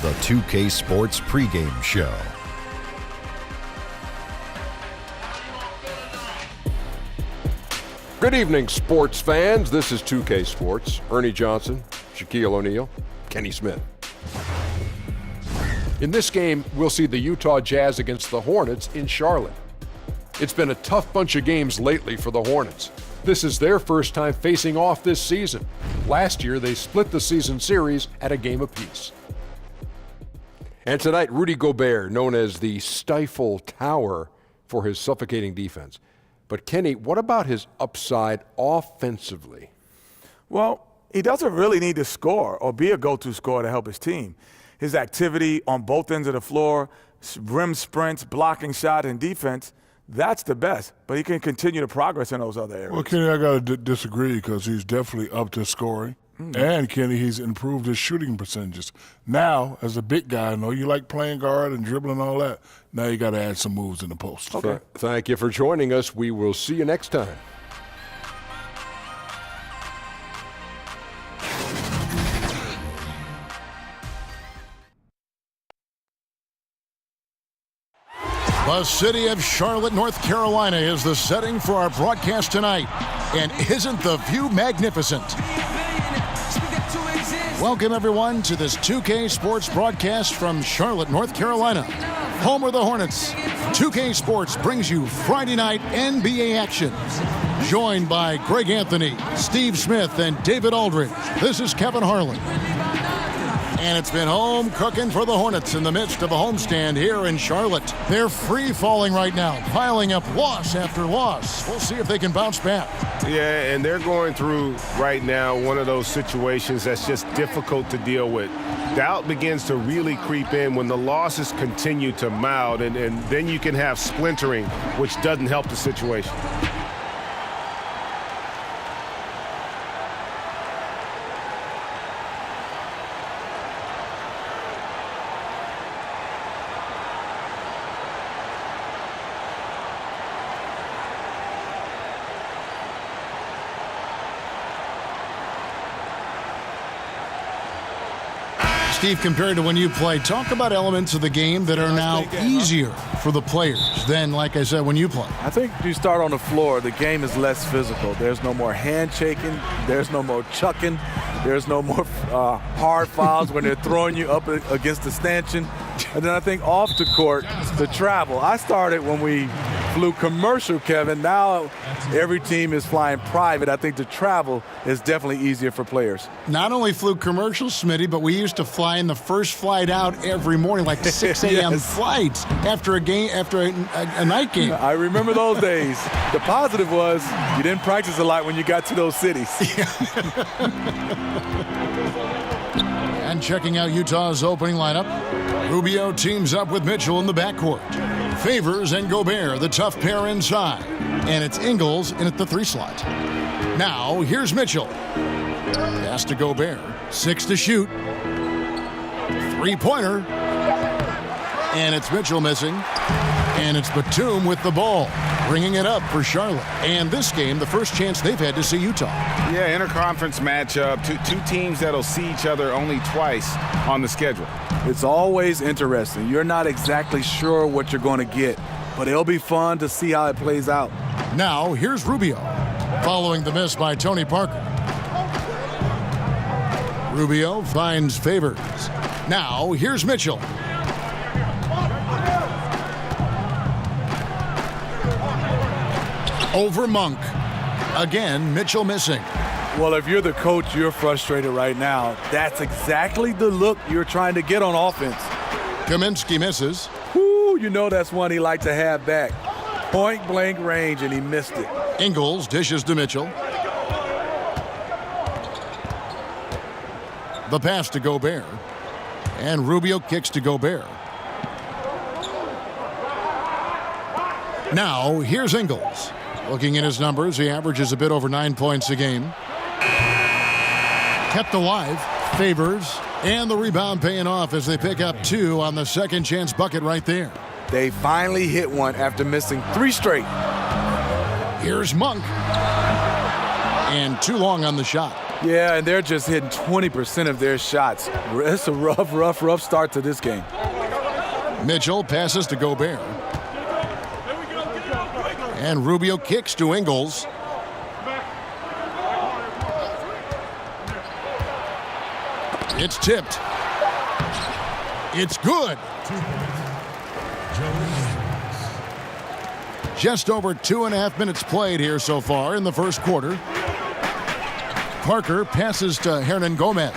the 2K Sports pregame show. Good evening, sports fans. This is 2K Sports. Ernie Johnson, Shaquille O'Neal, Kenny Smith. In this game, we'll see the Utah Jazz against the Hornets in Charlotte. It's been a tough bunch of games lately for the Hornets. This is their first time facing off this season. Last year, they split the season series at a game apiece. And tonight, Rudy Gobert, known as the Stifle Tower for his suffocating defense. But Kenny, what about his upside offensively? Well, he doesn't really need to score or be a go-to scorer to help his team. His activity on both ends of the floor, rim sprints, blocking shot, and defense, that's the best. But he can continue to progress in those other areas. Well, Kenny, I got to disagree because he's definitely up to scoring. And, Kenny, he's improved his shooting percentages. Now, as a big guy, I know you like playing guard and dribbling and all that. Now you got to add some moves in the post. Okay. Thank you for joining us. We will see you next time. The city of Charlotte, North Carolina is the setting for our broadcast tonight. And isn't the view magnificent? Welcome, everyone, to this 2K Sports broadcast from Charlotte, North Carolina, home of the Hornets. 2K Sports brings you Friday night NBA action. Joined by Greg Anthony, Steve Smith, and David Aldridge, this is Kevin Harlan. And it's been home cooking for the Hornets in the midst of a homestand here in Charlotte. They're free-falling right now, piling up loss after loss. We'll see if they can bounce back. Yeah, and they're going through right now one of those situations that's just difficult to deal with. Doubt begins to really creep in when the losses continue to mount, and then you can have splintering, which doesn't help the situation. Steve, compared to when you played, talk about elements of the game that are now easier for the players than, like I said, when you play. I think you start on the floor, the game is less physical. There's no more handshaking. There's no more chucking. There's no more hard fouls when they're throwing you up against the stanchion. And then I think off the court, the travel. I started when we flew commercial, Kevin. Now every team is flying private. I think the travel is definitely easier for players. Not only flew commercial, Smitty, but we used to fly in the first flight out every morning, like 6 a.m. Yes. flights after a game, after a night game. I remember those days. The positive was you didn't practice a lot when you got to those cities. And checking out Utah's opening lineup, Rubio teams up with Mitchell in the backcourt. Favors and Gobert, the tough pair inside. And it's Ingles in at the 3 slot. Now, here's Mitchell. Pass to Gobert. 6 to shoot. 3-pointer. And it's Mitchell missing. And it's Batum with the ball, bringing it up for Charlotte. And this game, the first chance they've had to see Utah. Yeah, interconference matchup. Two teams that'll see each other only twice on the schedule. It's always interesting. You're not exactly sure what you're going to get, but it'll be fun to see how it plays out. Now, here's Rubio, following the miss by Tony Parker. Rubio finds Favors. Now, here's Mitchell. Over Monk. Again, Mitchell missing. Well, if you're the coach, you're frustrated right now. That's exactly the look you're trying to get on offense. Kaminsky misses. Whoo, you know that's one he liked to have back. Point blank range, and he missed it. Ingles dishes to Mitchell. The pass to Gobert. And Rubio kicks to Gobert. Now, here's Ingles. Looking at his numbers, he averages a bit over 9 points a game. Kept alive, Favors, and the rebound paying off as they pick up 2 on the second chance bucket right there. They finally hit one after missing 3 straight. Here's Monk. And too long on the shot. Yeah, and they're just hitting 20% of their shots. It's a rough start to this game. Mitchell passes to Gobert. And Rubio kicks to Ingles. It's tipped. It's good. Just over 2.5 minutes played here so far in the first quarter. Parker passes to Hernan Gomez.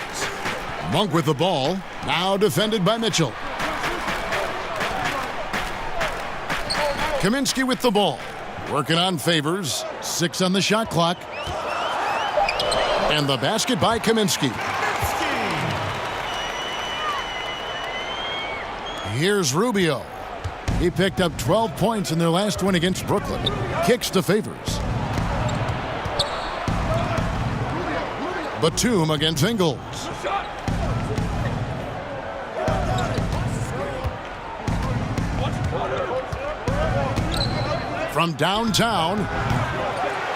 Monk with the ball, now defended by Mitchell. Kaminsky with the ball, working on Favors. 6 on the shot clock. And the basket by Kaminsky. Here's Rubio. He picked up 12 points in their last win against Brooklyn. Kicks to Favors. Batum against Ingles. From downtown,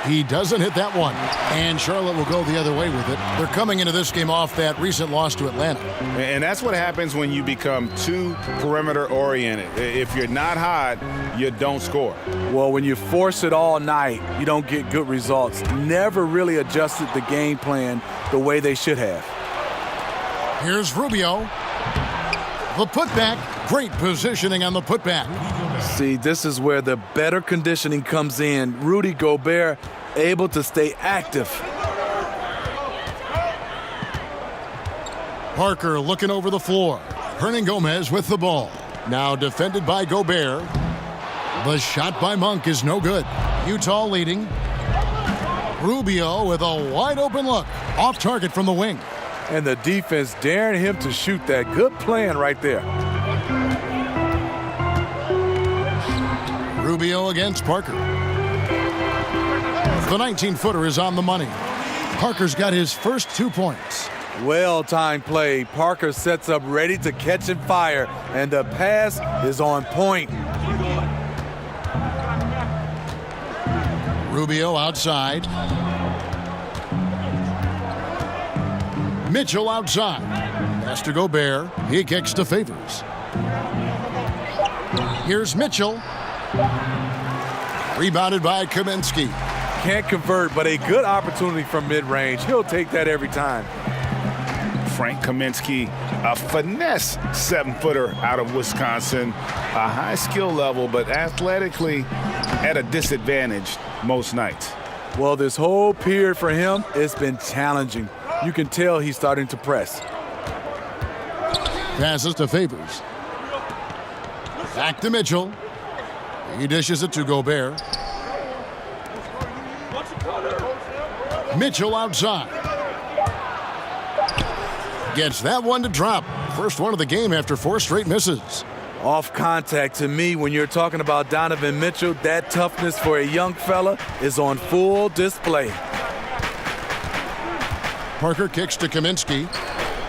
he doesn't hit that one. And Charlotte will go the other way with it. They're coming into this game off that recent loss to Atlanta. And that's what happens when you become too perimeter-oriented. If you're not hot, you don't score. Well, when you force it all night, you don't get good results. Never really adjusted the game plan the way they should have. Here's Rubio. The putback. Great positioning on the putback. See, this is where the better conditioning comes in. Rudy Gobert able to stay active. Parker looking over the floor. Hernan Gomez with the ball. Now defended by Gobert. The shot by Monk is no good. Utah leading. Rubio with a wide open look. Off target from the wing. And the defense daring him to shoot that. Good plan right there. Rubio against Parker. The 19-footer is on the money. Parker's got his first 2 points. Well-timed play. Parker sets up ready to catch and fire. And the pass is on point. Rubio outside. Mitchell outside. Pass to Gobert. He kicks to Favors. Here's Mitchell. Rebounded by Kaminsky. Can't convert, but a good opportunity from mid-range. He'll take that every time. Frank Kaminsky, a finesse 7-footer out of Wisconsin. A high skill level, but athletically at a disadvantage most nights. Well, this whole period for him, it's been challenging. You can tell he's starting to press. Passes to Favors. Back to Mitchell. He dishes it to Gobert. Mitchell outside. Gets that one to drop. First one of the game after 4 straight misses. Off contact, to me, when you're talking about Donovan Mitchell, that toughness for a young fella is on full display. Parker kicks to Kaminsky.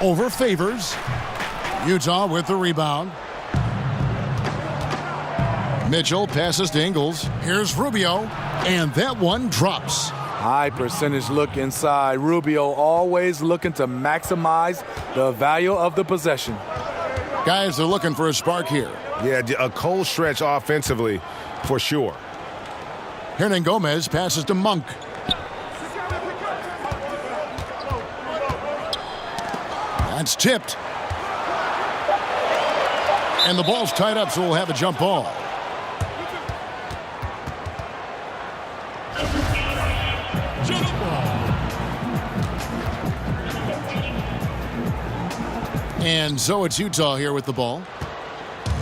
Over Favors. Utah with the rebound. Mitchell passes to Ingles. Here's Rubio. And that one drops. High percentage look inside. Rubio always looking to maximize the value of the possession. Guys are looking for a spark here. Yeah, a cold stretch offensively for sure. Hernan Gomez passes to Monk. That's tipped. And the ball's tied up, so we'll have a jump ball. And so it's Utah here with the ball.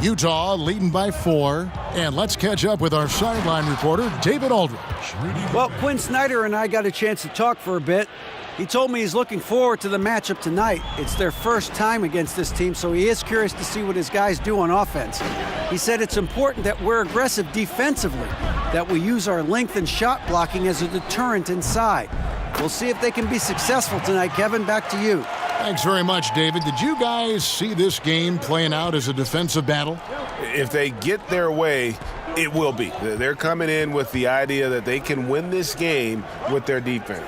Utah leading by 4. And let's catch up with our sideline reporter, David Aldridge. Well, Quinn Snyder and I got a chance to talk for a bit. He told me he's looking forward to the matchup tonight. It's their first time against this team, so he is curious to see what his guys do on offense. He said it's important that we're aggressive defensively, that we use our length and shot blocking as a deterrent inside. We'll see if they can be successful tonight. Kevin, back to you. Thanks very much, David. Did you guys see this game playing out as a defensive battle? If they get their way, it will be. They're coming in with the idea that they can win this game with their defense.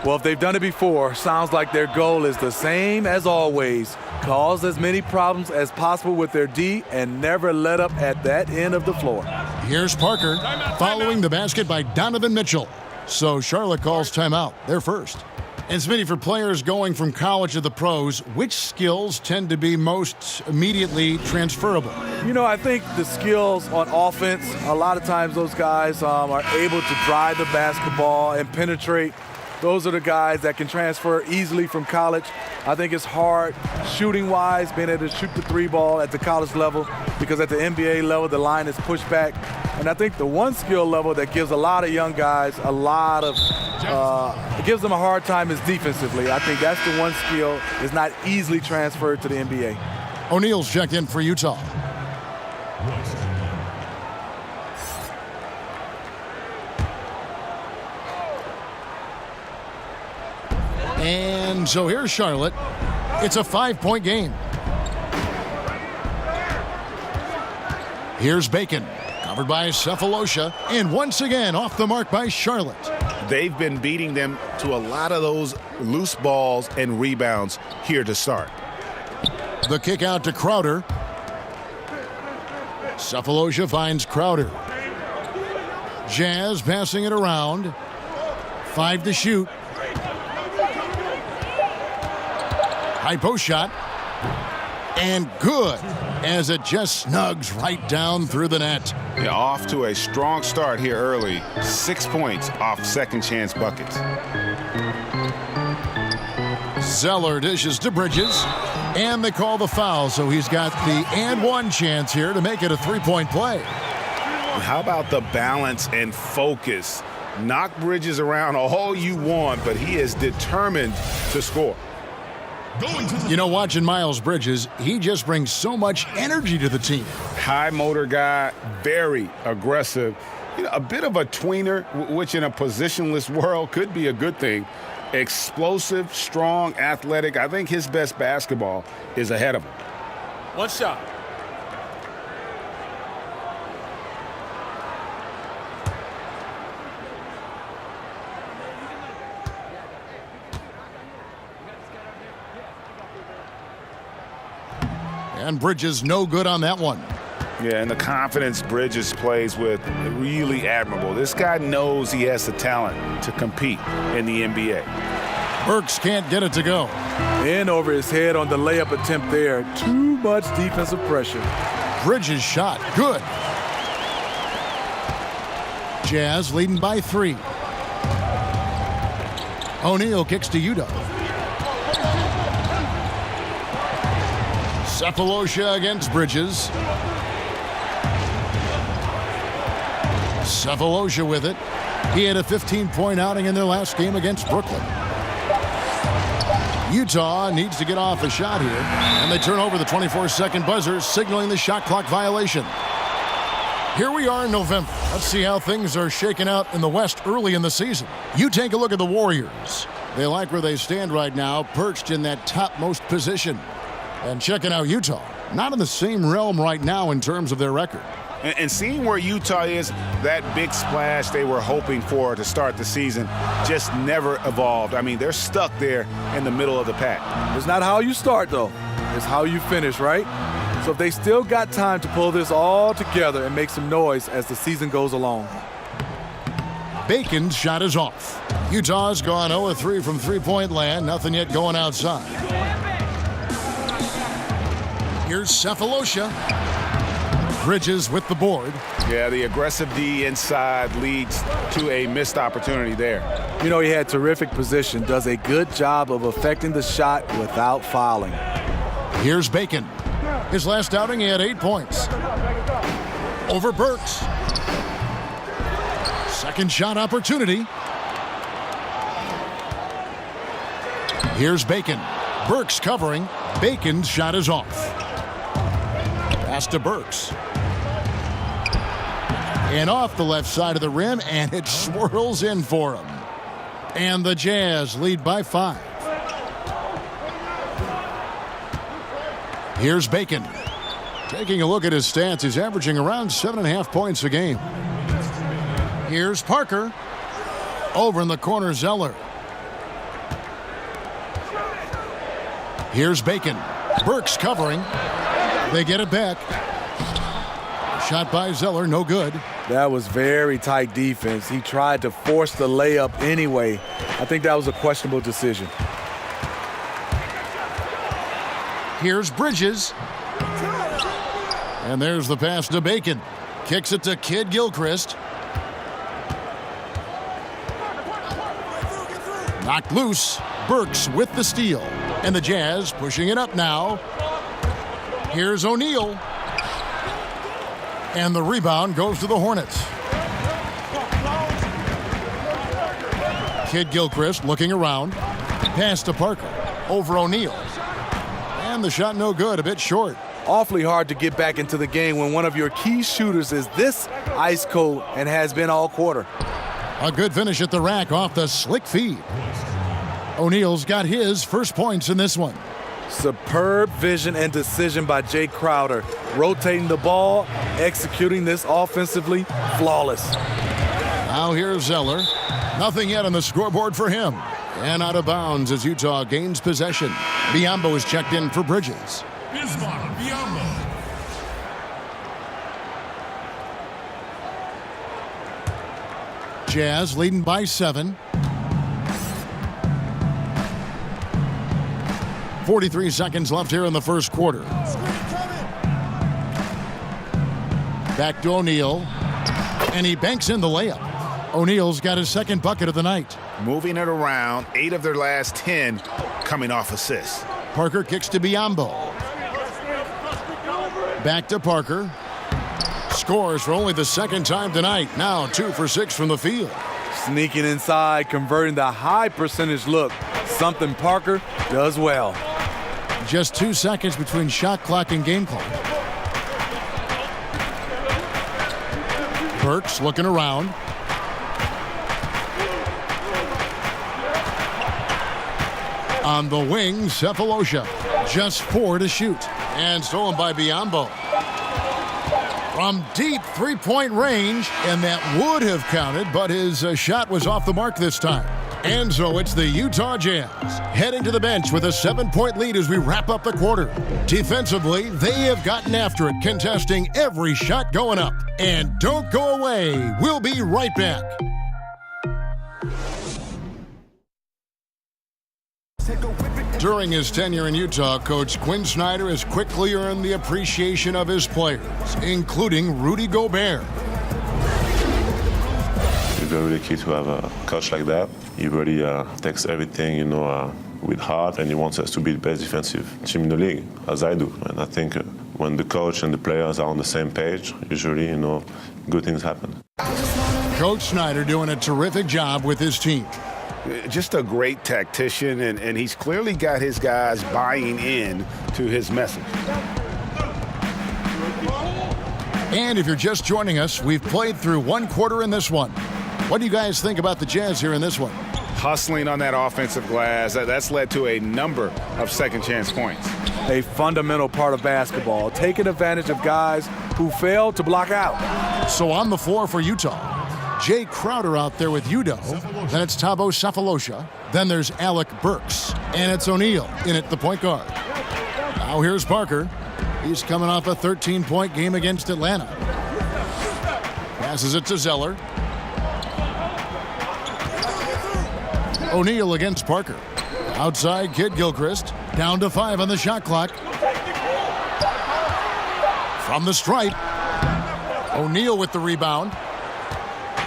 Well, if they've done it before, sounds like their goal is the same as always. Cause as many problems as possible with their D and never let up at that end of the floor. Here's Parker following the basket by Donovan Mitchell. So Charlotte calls timeout. They're first. And Smitty, for players going from college to the pros, which skills tend to be most immediately transferable? You know, I think the skills on offense, a lot of times those guys are able to drive the basketball and penetrate. Those are the guys that can transfer easily from college. I think it's hard shooting-wise, being able to shoot the three ball at the college level, because at the NBA level, the line is pushed back. And I think the one skill level that gives a lot of young guys it gives them a hard time is defensively. I think that's the one skill is not easily transferred to the NBA. O'Neal's checked in for Utah. And so here's Charlotte. It's a 5-point game. Here's Bacon, covered by Cephalosha, and once again off the mark by Charlotte. They've been beating them to a lot of those loose balls and rebounds here to start. The kick out to Crowder. Cephalosha finds Crowder. Jazz passing it around. 5 to shoot. High post shot. And good, as it just snugs right down through the net. Yeah, off to a strong start here early. 6 points off second chance buckets. Zeller dishes to Bridges, and they call the foul, so he's got the and one chance here to make it a 3-point play. How about the balance and focus? Knock Bridges around all you want, but he is determined to score. You know, watching Miles Bridges, he just brings so much energy to the team. High motor guy, very aggressive. You know, a bit of a tweener, which in a positionless world could be a good thing. Explosive, strong, athletic. I think his best basketball is ahead of him. One shot. And Bridges no good on that one. Yeah, and the confidence Bridges plays with, really admirable. This guy knows he has the talent to compete in the NBA. Burks can't get it to go. In over his head on the layup attempt there. Too much defensive pressure. Bridges shot, good. Jazz leading by 3. O'Neal kicks to Udo. Cephalosha against Bridges. Cephalosha with it. He had a 15-point outing in their last game against Brooklyn. Utah needs to get off a shot here, and they turn over the 24-second buzzer, signaling the shot clock violation. Here we are in November. Let's see how things are shaking out in the West early in the season. You take a look at the Warriors. They like where they stand right now, perched in that topmost position. And checking out Utah, not in the same realm right now in terms of their record. And seeing where Utah is, that big splash they were hoping for to start the season just never evolved. I mean, they're stuck there in the middle of the pack. It's not how you start, though. It's how you finish, right? So if they still got time to pull this all together and make some noise as the season goes along. Bacon's shot is off. Utah's gone 0-3 from three-point land. Nothing yet going outside. Here's Cephalosha. Bridges with the board. Yeah, the aggressive D inside leads to a missed opportunity there. You know, he had terrific position, does a good job of affecting the shot without fouling. Here's Bacon. His last outing, he had 8 points. Over Burks. Second shot opportunity. Here's Bacon. Burks covering. Bacon's shot is off. Pass to Burks. And off the left side of the rim, and it swirls in for him. And the Jazz lead by 5. Here's Bacon. Taking a look at his stats, he's averaging around 7.5 points a game. Here's Parker. Over in the corner, Zeller. Here's Bacon. Burks covering. They get it back. Shot by Zeller, no good. That was very tight defense. He tried to force the layup anyway. I think that was a questionable decision. Here's Bridges. And there's the pass to Bacon. Kicks it to Kid Gilchrist. Knocked loose. Burks with the steal. And the Jazz pushing it up now. Here's O'Neal. And the rebound goes to the Hornets. Kid Gilchrist looking around. Pass to Parker. Over O'Neal. And the shot no good, a bit short. Awfully hard to get back into the game when one of your key shooters is this ice cold and has been all quarter. A good finish at the rack off the slick feed. O'Neal's got his first points in this one. Superb vision and decision by Jay Crowder. Rotating the ball, executing this offensively, flawless. Now here's Zeller. Nothing yet on the scoreboard for him. And out of bounds as Utah gains possession. Biyombo is checked in for Bridges. Jazz leading by 7. 43 seconds left here in the first quarter. Back to O'Neal. And he banks in the layup. O'Neal's got his second bucket of the night. Moving it around, 8 of their last 10 coming off assists. Parker kicks to Biyombo. Back to Parker. Scores for only the second time tonight. Now 2 for 6 from the field. Sneaking inside, converting the high percentage look. Something Parker does well. Just 2 seconds between shot clock and game clock. Burks looking around. On the wing, Cephalosha. Just 4 to shoot. And stolen by Biyombo. From deep three-point range, and that would have counted, but his shot was off the mark this time. And so it's the Utah Jazz heading to the bench with a 7-point lead as we wrap up the quarter. Defensively, they have gotten after it, contesting every shot going up. And don't go away. We'll be right back. During his tenure in Utah, Coach Quinn Snyder has quickly earned the appreciation of his players, including Rudy Gobert. It's very lucky to have a coach like that. He really takes everything, with heart, and he wants us to be the best defensive team in the league, as I do. And I think when the coach and the players are on the same page, usually, good things happen. Coach Snyder doing a terrific job with his team. Just a great tactician, and he's clearly got his guys buying in to his message. And if you're just joining us, we've played through 1 quarter in this one. What do you guys think about the Jazz here in this one? Hustling on that offensive glass, that's led to a number of second-chance points. A fundamental part of basketball, taking advantage of guys who fail to block out. So on the floor for Utah, Jay Crowder out there with Udo. Then it's Thabo Cephalosha. Then there's Alec Burks. And it's O'Neal in at the point guard. Now here's Parker. He's coming off a 13-point game against Atlanta. Passes it to Zeller. O'Neal against Parker. Outside, Kid Gilchrist. Down to 5 on the shot clock. From the stripe. O'Neal with the rebound.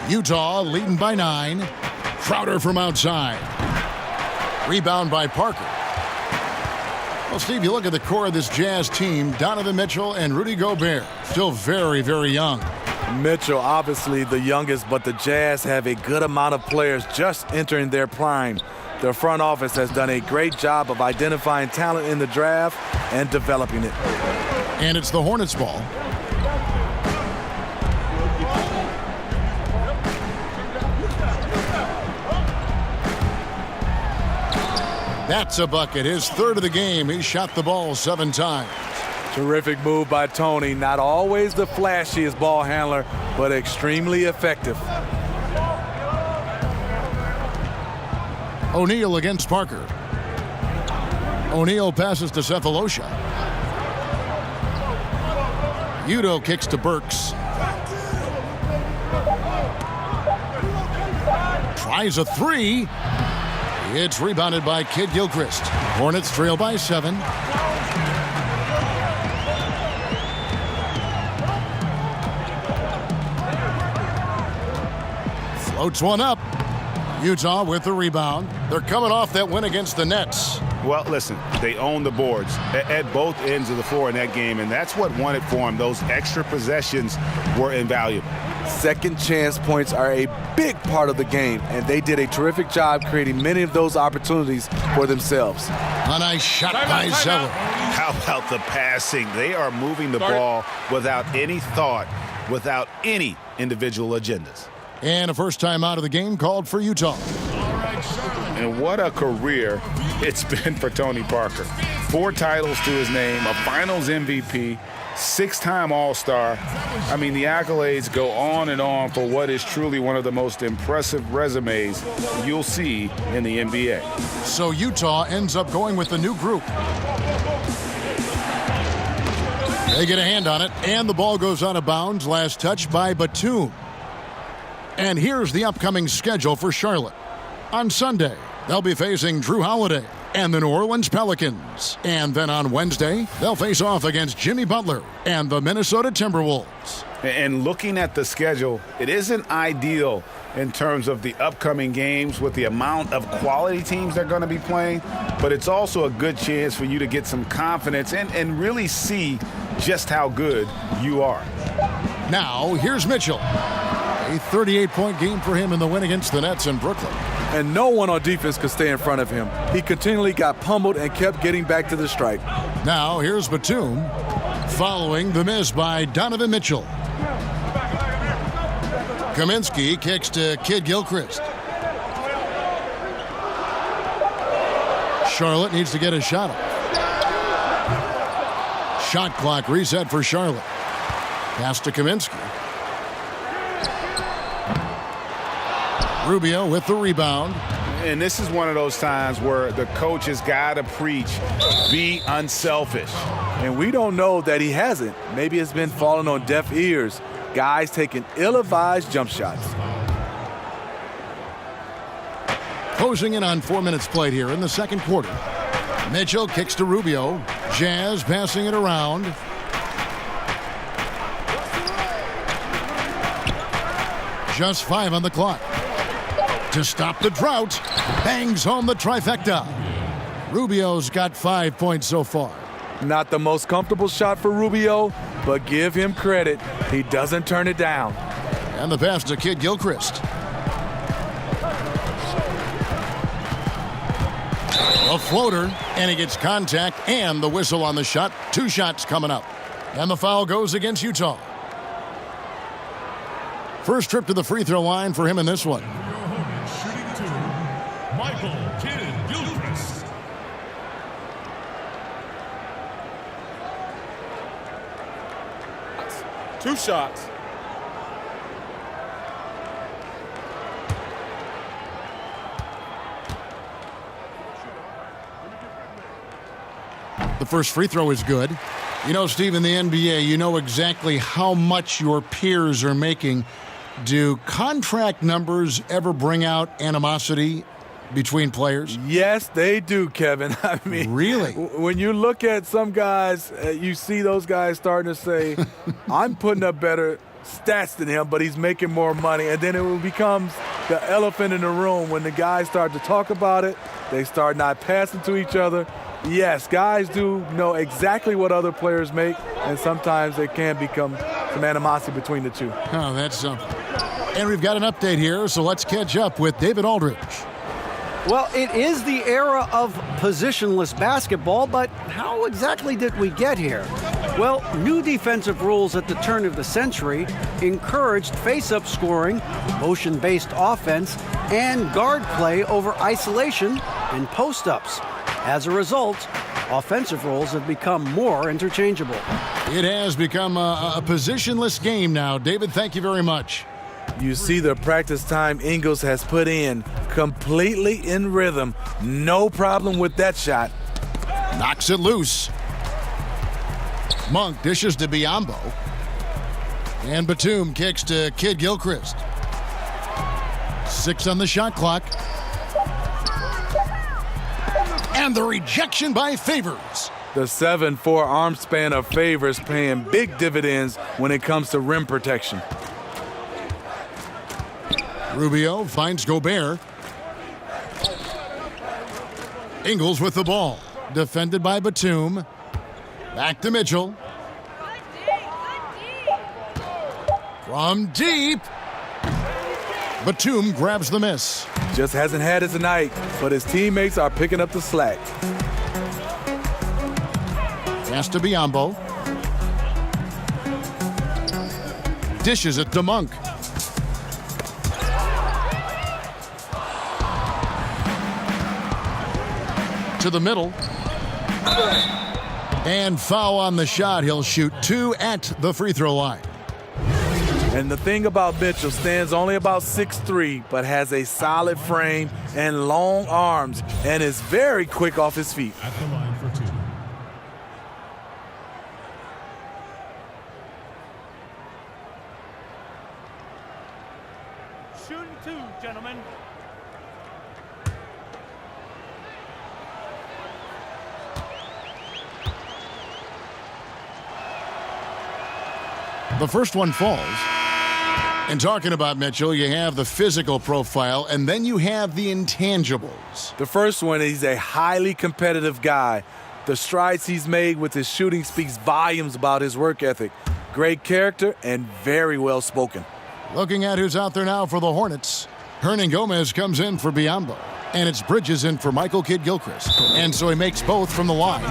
Utah leading by 9. Crowder from outside. Rebound by Parker. Well, Steve, you look at the core of this Jazz team, Donovan Mitchell and Rudy Gobert, still very, very young. Mitchell, obviously the youngest, but the Jazz have a good amount of players just entering their prime. Their front office has done a great job of identifying talent in the draft and developing it. And it's the Hornets' ball. That's a bucket. His third of the game. He shot the ball 7 times. Terrific move by Tony. Not always the flashiest ball handler, but extremely effective. O'Neal against Parker. O'Neal passes to Cephalosha. Udo kicks to Burks. Tries a three. It's rebounded by Kid Gilchrist. Hornets trail by 7. Floats one up. Utah with the rebound. They're coming off that win against the Nets. Well, listen, they own the boards at both ends of the floor in that game, and that's what won it for them. Those extra possessions were invaluable. Second chance points are a big part of the game, and they did a terrific job creating many of those opportunities for themselves. A nice shot by Zeller. How about the passing? They are moving the ball without any thought, without any individual agendas. And a first time out of the game called for Utah. And what a career it's been for Tony Parker. 4 titles to his name, a finals MVP, 6-time All-Star. I mean, the accolades go on and on for what is truly one of the most impressive resumes you'll see in the NBA. So Utah ends up going with the new group. They get a hand on it, and the ball goes out of bounds. Last touch by Batum. And here's the upcoming schedule for Charlotte. On Sunday, they'll be facing Drew Holiday and the New Orleans Pelicans. And then on Wednesday, they'll face off against Jimmy Butler and the Minnesota Timberwolves. And looking at the schedule, it isn't ideal in terms of the upcoming games with the amount of quality teams they're going to be playing, but it's also a good chance for you to get some confidence and really see just how good you are. Now, here's Mitchell. A 38-point game for him in the win against the Nets in Brooklyn. And no one on defense could stay in front of him. He continually got pummeled and kept getting back to the stripe. Now here's Batum following the miss by Donovan Mitchell. Kaminsky kicks to Kid Gilchrist. Charlotte needs to get a shot up. Shot clock reset for Charlotte. Pass to Kaminsky. Rubio with the rebound. And this is one of those times where the coach has got to preach, be unselfish. And we don't know that he hasn't. Maybe it's been falling on deaf ears. Guys taking ill-advised jump shots. Closing in on 4 minutes played here in the second quarter. Mitchell kicks to Rubio. Jazz passing it around. Just 5 on the clock. To stop the drought, bangs home the trifecta. Rubio's got 5 points so far. Not the most comfortable shot for Rubio, but give him credit. He doesn't turn it down. And the pass to Kid Gilchrist. A floater, and he gets contact and the whistle on the shot. 2 shots coming up. And the foul goes against Utah. First trip to the free throw line for him in this one. Two shots. The first free throw is good. You know, Steve, in the NBA, you know exactly how much your peers are making. Do contract numbers ever bring out animosity between players? Yes, they do, Kevin. I mean, really? When you look at some guys, you see those guys starting to say, I'm putting up better stats than him, but he's making more money. And then it becomes the elephant in the room when the guys start to talk about it. They start not passing to each other. Yes, guys do know exactly what other players make, and sometimes there can become some animosity between the two. Oh, that's something. And we've got an update here, so let's catch up with David Aldridge. Well, it is the era of positionless basketball, but how exactly did we get here? Well, new defensive rules at the turn of the century encouraged face-up scoring, motion-based offense, and guard play over isolation and post-ups. As a result, offensive roles have become more interchangeable. It has become a positionless game now. David, thank you very much. You see the practice time Ingles has put in, completely in rhythm. No problem with that shot. Knocks it loose. Monk dishes to Biyombo. And Batum kicks to Kid Gilchrist. 6 on the shot clock. And the rejection by Favors. The 7'4" arm span of Favors paying big dividends when it comes to rim protection. Rubio finds Gobert. Ingles with the ball. Defended by Batum. Back to Mitchell. From deep. Batum grabs the miss. Just hasn't had his night, but his teammates are picking up the slack. Pass to Biyombo. Dishes it to Monk. To the middle. And foul on the shot. He'll shoot 2 at the free throw line. And the thing about Mitchell, stands only about 6'3", but has a solid frame and long arms, and is very quick off his feet. At the line for 2. Shooting 2, gentlemen. The first one falls. And talking about Mitchell, you have the physical profile, and then you have the intangibles. The first one, he's a highly competitive guy. The strides he's made with his shooting speaks volumes about his work ethic. Great character and very well spoken. Looking at who's out there now for the Hornets. Hernangomez comes in for Biyombo. And it's Bridges in for Michael Kidd-Gilchrist. And so he makes both from the line.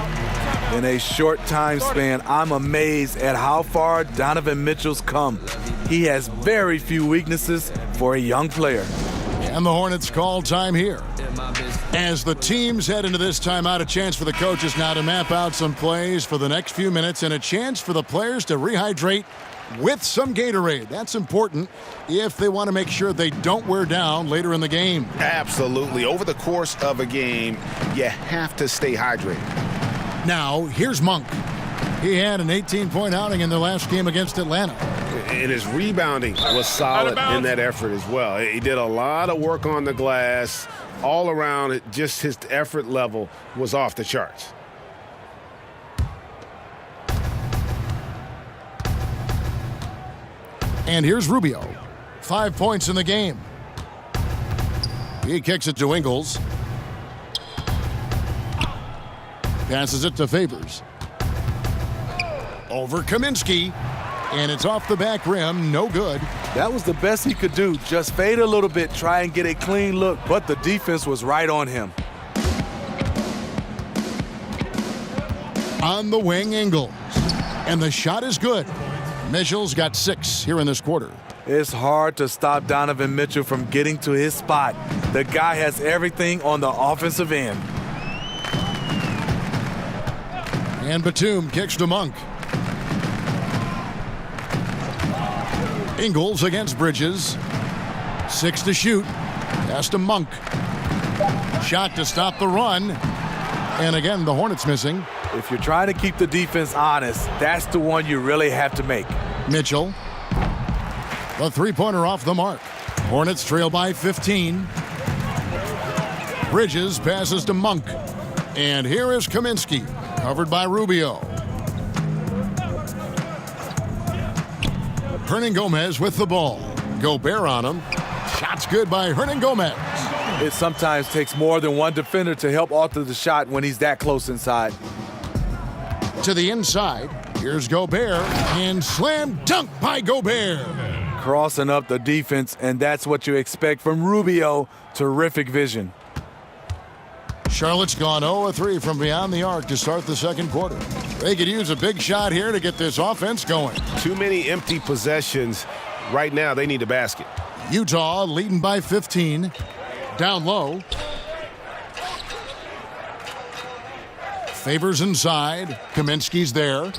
In a short time span, I'm amazed at how far Donovan Mitchell's come. He has very few weaknesses for a young player. And the Hornets call time here. As the teams head into this timeout, a chance for the coaches now to map out some plays for the next few minutes and a chance for the players to rehydrate with some Gatorade. That's important if they want to make sure they don't wear down later in the game. Absolutely. Over the course of a game, you have to stay hydrated. Now, here's Monk. He had an 18-point outing in their last game against Atlanta. And his rebounding was solid in that effort as well. He did a lot of work on the glass. All around, just his effort level was off the charts. And here's Rubio. 5 points in the game. He kicks it to Ingles. Passes it to Favors. Over Kaminsky. And it's off the back rim. No good. That was the best he could do. Just fade a little bit, try and get a clean look, but the defense was right on him. On the wing, Ingles. And the shot is good. Mitchell's got 6 here in this quarter. It's hard to stop Donovan Mitchell from getting to his spot. The guy has everything on the offensive end. And Batum kicks to Monk. Ingles against Bridges. 6 to shoot. Pass to Monk. Shot to stop the run. And again, the Hornets missing. If you're trying to keep the defense honest, that's the one you really have to make. Mitchell. The three-pointer off the mark. Hornets trail by 15. Bridges passes to Monk. And here is Kaminsky, covered by Rubio. Hernangomez with the ball. Gobert on him. Shot's good by Hernangomez. It sometimes takes more than one defender to help alter the shot when he's that close inside. To the inside. Here's Gobert. And slam dunk by Gobert. Crossing up the defense, and that's what you expect from Rubio. Terrific vision. Charlotte's gone 0-3 from beyond the arc to start the second quarter. They could use a big shot here to get this offense going. Too many empty possessions. Right now, they need a basket. Utah leading by 15. Down low. Favors inside. Kaminsky's there.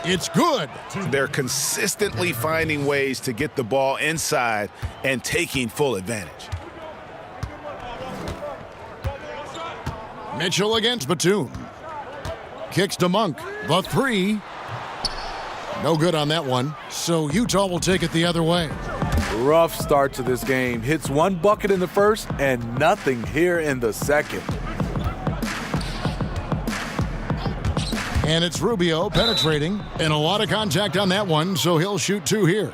It's good. They're consistently finding ways to get the ball inside and taking full advantage. Mitchell against Batum. Kicks to Monk. The three. No good on that one. So Utah will take it the other way. Rough start to this game. Hits one bucket in the first and nothing here in the second. And it's Rubio penetrating. And a lot of contact on that one, so he'll shoot two here.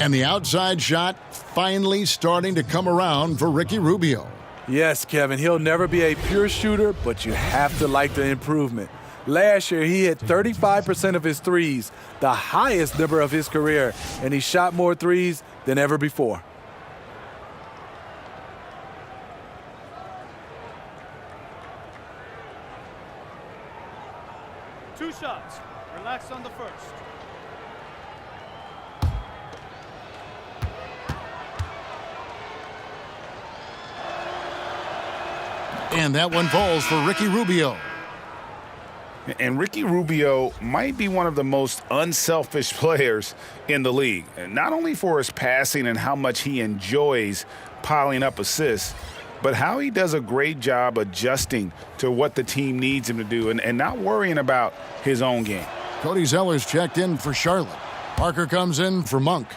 And the outside shot finally starting to come around for Ricky Rubio. Yes, Kevin, he'll never be a pure shooter, but you have to like the improvement. Last year, he hit 35% of his threes, the highest number of his career, and he shot more threes than ever before. Two shots. Relax on the first. And that one falls for Ricky Rubio. And Ricky Rubio might be one of the most unselfish players in the league, not only for his passing and how much he enjoys piling up assists, but how he does a great job adjusting to what the team needs him to do and not worrying about his own game. Cody Zeller's checked in for Charlotte. Parker comes in for Monk.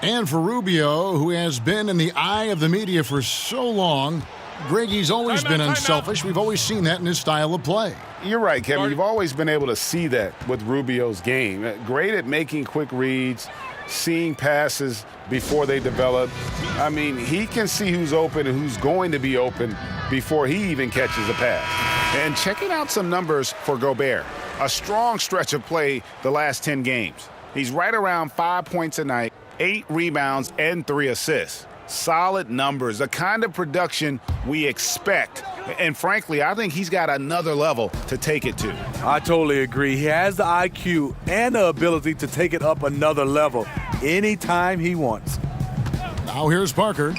And for Rubio, who has been in the eye of the media for so long, Greggy's always been unselfish. We've always seen that in his style of play. You're right, Kevin. You've always been able to see that with Rubio's game. Great at making quick reads, seeing passes before they develop. I mean, he can see who's open and who's going to be open before he even catches a pass. And checking out some numbers for Gobert. A strong stretch of play the last 10 games. He's right around 5 points a night, 8 rebounds, and 3 assists. Solid numbers, the kind of production we expect. And frankly, I think he's got another level to take it to. I totally agree. He has the IQ and the ability to take it up another level anytime he wants. Now here's Parker.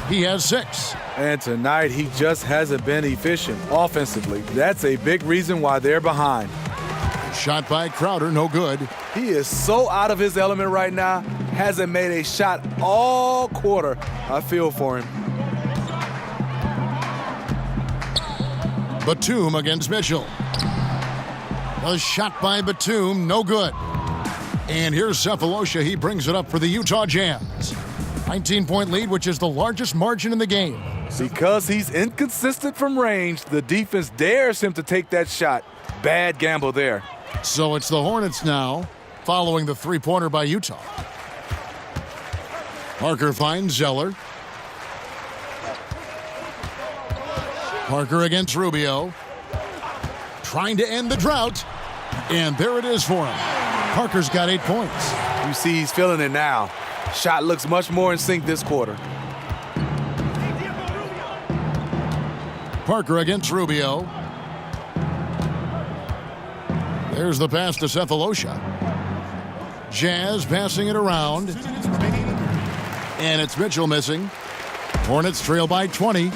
He has 6. And tonight, he just hasn't been efficient offensively. That's a big reason why they're behind. Shot by Crowder, no good. He is so out of his element right now. Hasn't made a shot all quarter. I feel for him. Batum against Mitchell. A shot by Batum, no good. And here's Cephalosha. He brings it up for the Utah Jazz. 19-point lead, which is the largest margin in the game. Because he's inconsistent from range, the defense dares him to take that shot. Bad gamble there. So it's the Hornets now, following the three-pointer by Utah. Parker finds Zeller. Parker against Rubio. Trying to end the drought. And there it is for him. Parker's got 8 points. You see he's feeling it now. Shot looks much more in sync this quarter. Parker against Rubio. There's the pass to Cephalosha. Jazz passing it around. And it's Mitchell missing. Hornets trail by 20.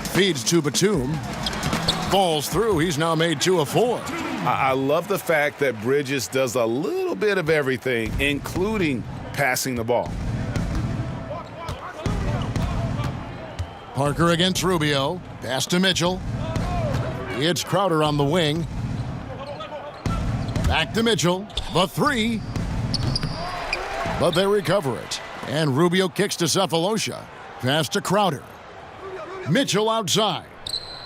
Feeds to Batum. Falls through. He's now made 2 of 4. I love the fact that Bridges does a little bit of everything, including passing the ball. Parker against Rubio. Pass to Mitchell. It's Crowder on the wing. Back to Mitchell. The 3. But they recover it. And Rubio kicks to Cephalosha. Pass to Crowder. Mitchell outside.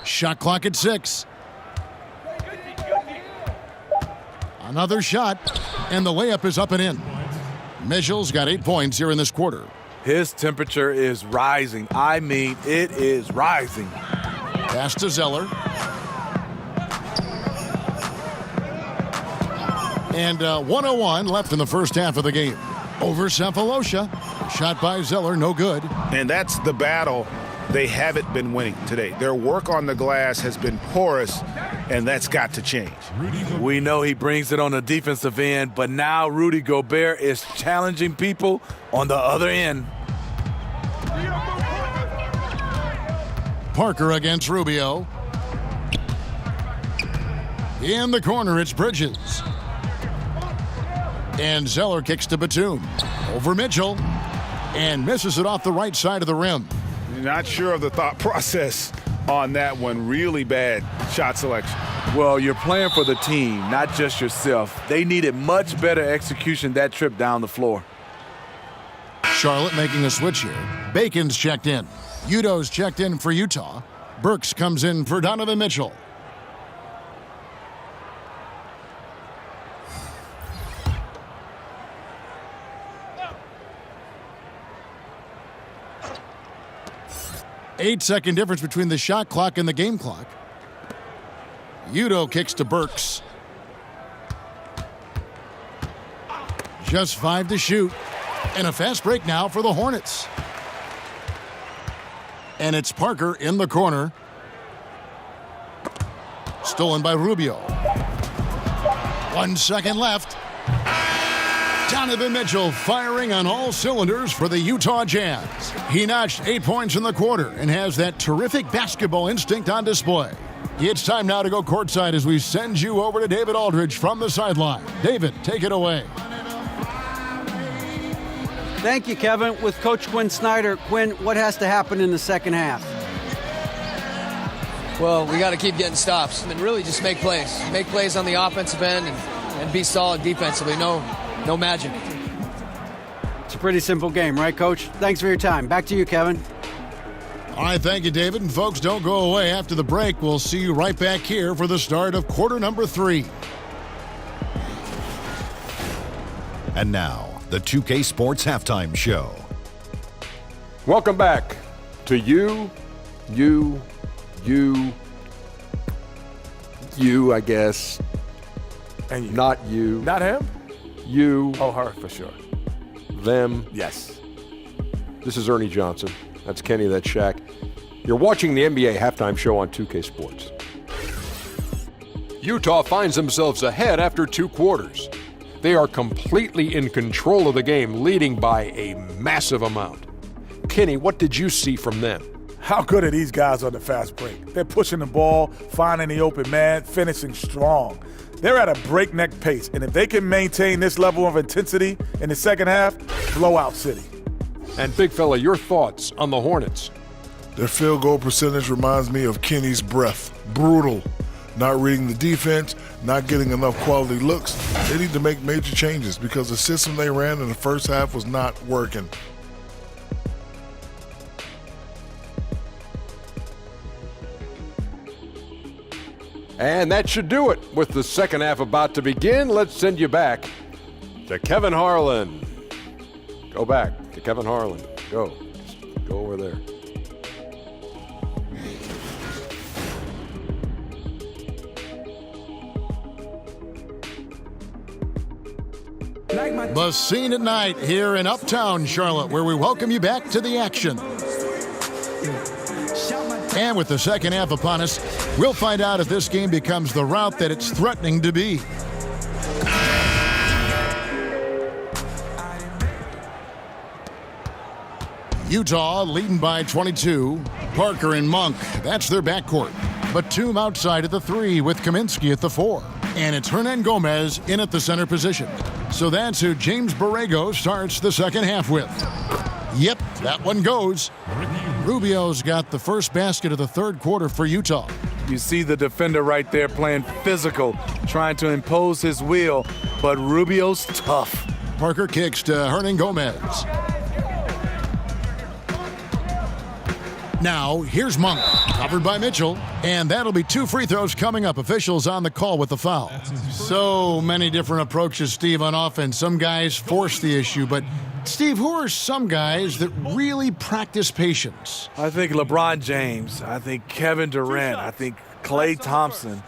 Shot clock at 6. Another shot. And the layup is up and in. Mitchell's got 8 points here in this quarter. His temperature is rising. I mean, it is rising. Pass to Zeller. And 1:01 left in the first half of the game. Over Cephalosha. Shot by Zeller, no good. And that's the battle they haven't been winning today. Their work on the glass has been porous, and that's got to change. We know he brings it on the defensive end, but now Rudy Gobert is challenging people on the other end. Parker against Rubio. In the corner, it's Bridges. And Zeller kicks to Batum. Over Mitchell. And misses it off the right side of the rim. Not sure of the thought process on that one. Really bad shot selection. Well, you're playing for the team, not just yourself. They needed much better execution that trip down the floor. Charlotte making a switch here. Bacon's checked in. Udo's checked in for Utah. Burks comes in for Donovan Mitchell. Eight-second difference between the shot clock and the game clock. Udo kicks to Burks. Just 5 to shoot. And a fast break now for the Hornets. And it's Parker in the corner. Stolen by Rubio. 1 second left. Donovan Mitchell firing on all cylinders for the Utah Jazz. He notched 8 points in the quarter and has that terrific basketball instinct on display. It's time now to go courtside as we send you over to David Aldridge from the sideline. David, take it away. Thank you, Kevin. With Coach Quinn Snyder, Quinn, what has to happen in the second half? Well, we got to keep getting stops and really just make plays. Make plays on the offensive end and be solid defensively. No magic. It's a pretty simple game, right, Coach? Thanks for your time. Back to you, Kevin. All right, thank you, David. And folks, don't go away. After the break, we'll see you right back here for the start of quarter number 3. And now, the 2K Sports Halftime Show. Welcome back to you, I guess. And you. Not you. Not him? You. Oh, her, for sure. Them. Yes. This is Ernie Johnson. That's Kenny, that's Shaq. You're watching the NBA Halftime Show on 2K Sports. Utah finds themselves ahead after 2 quarters. They are completely in control of the game, leading by a massive amount. Kenny, what did you see from them? How good are these guys on the fast break? They're pushing the ball, finding the open man, finishing strong. They're at a breakneck pace, and if they can maintain this level of intensity in the second half, blowout city. And big fella, your thoughts on the Hornets? Their field goal percentage reminds me of Kenny's breath. Brutal. Not reading the defense, not getting enough quality looks. They need to make major changes because the system they ran in the first half was not working. And that should do it. With the second half about to begin, let's send you back to Kevin Harlan. Go back to Kevin Harlan. Go. Just go over there. The scene at night here in Uptown Charlotte, where we welcome you back to the action. And with the second half upon us, we'll find out if this game becomes the rout that it's threatening to be. Utah leading by 22. Parker and Monk, that's their backcourt. Batum outside at the 3 with Kaminsky at the 4. And it's Hernan Gomez in at the center position. So that's who James Borrego starts the second half with. Yep, that one goes. Rubio's got the first basket of the third quarter for Utah. You see the defender right there playing physical, trying to impose his will, but Rubio's tough. Parker kicks to Hernan Gomez. Now, here's Monk, covered by Mitchell, and that'll be 2 free throws coming up. Officials on the call with the foul. So many different approaches, Steve, on offense. Some guys force the issue, but Steve, who are some guys that really practice patience? I think LeBron James. I think Kevin Durant. I think Klay Thompson,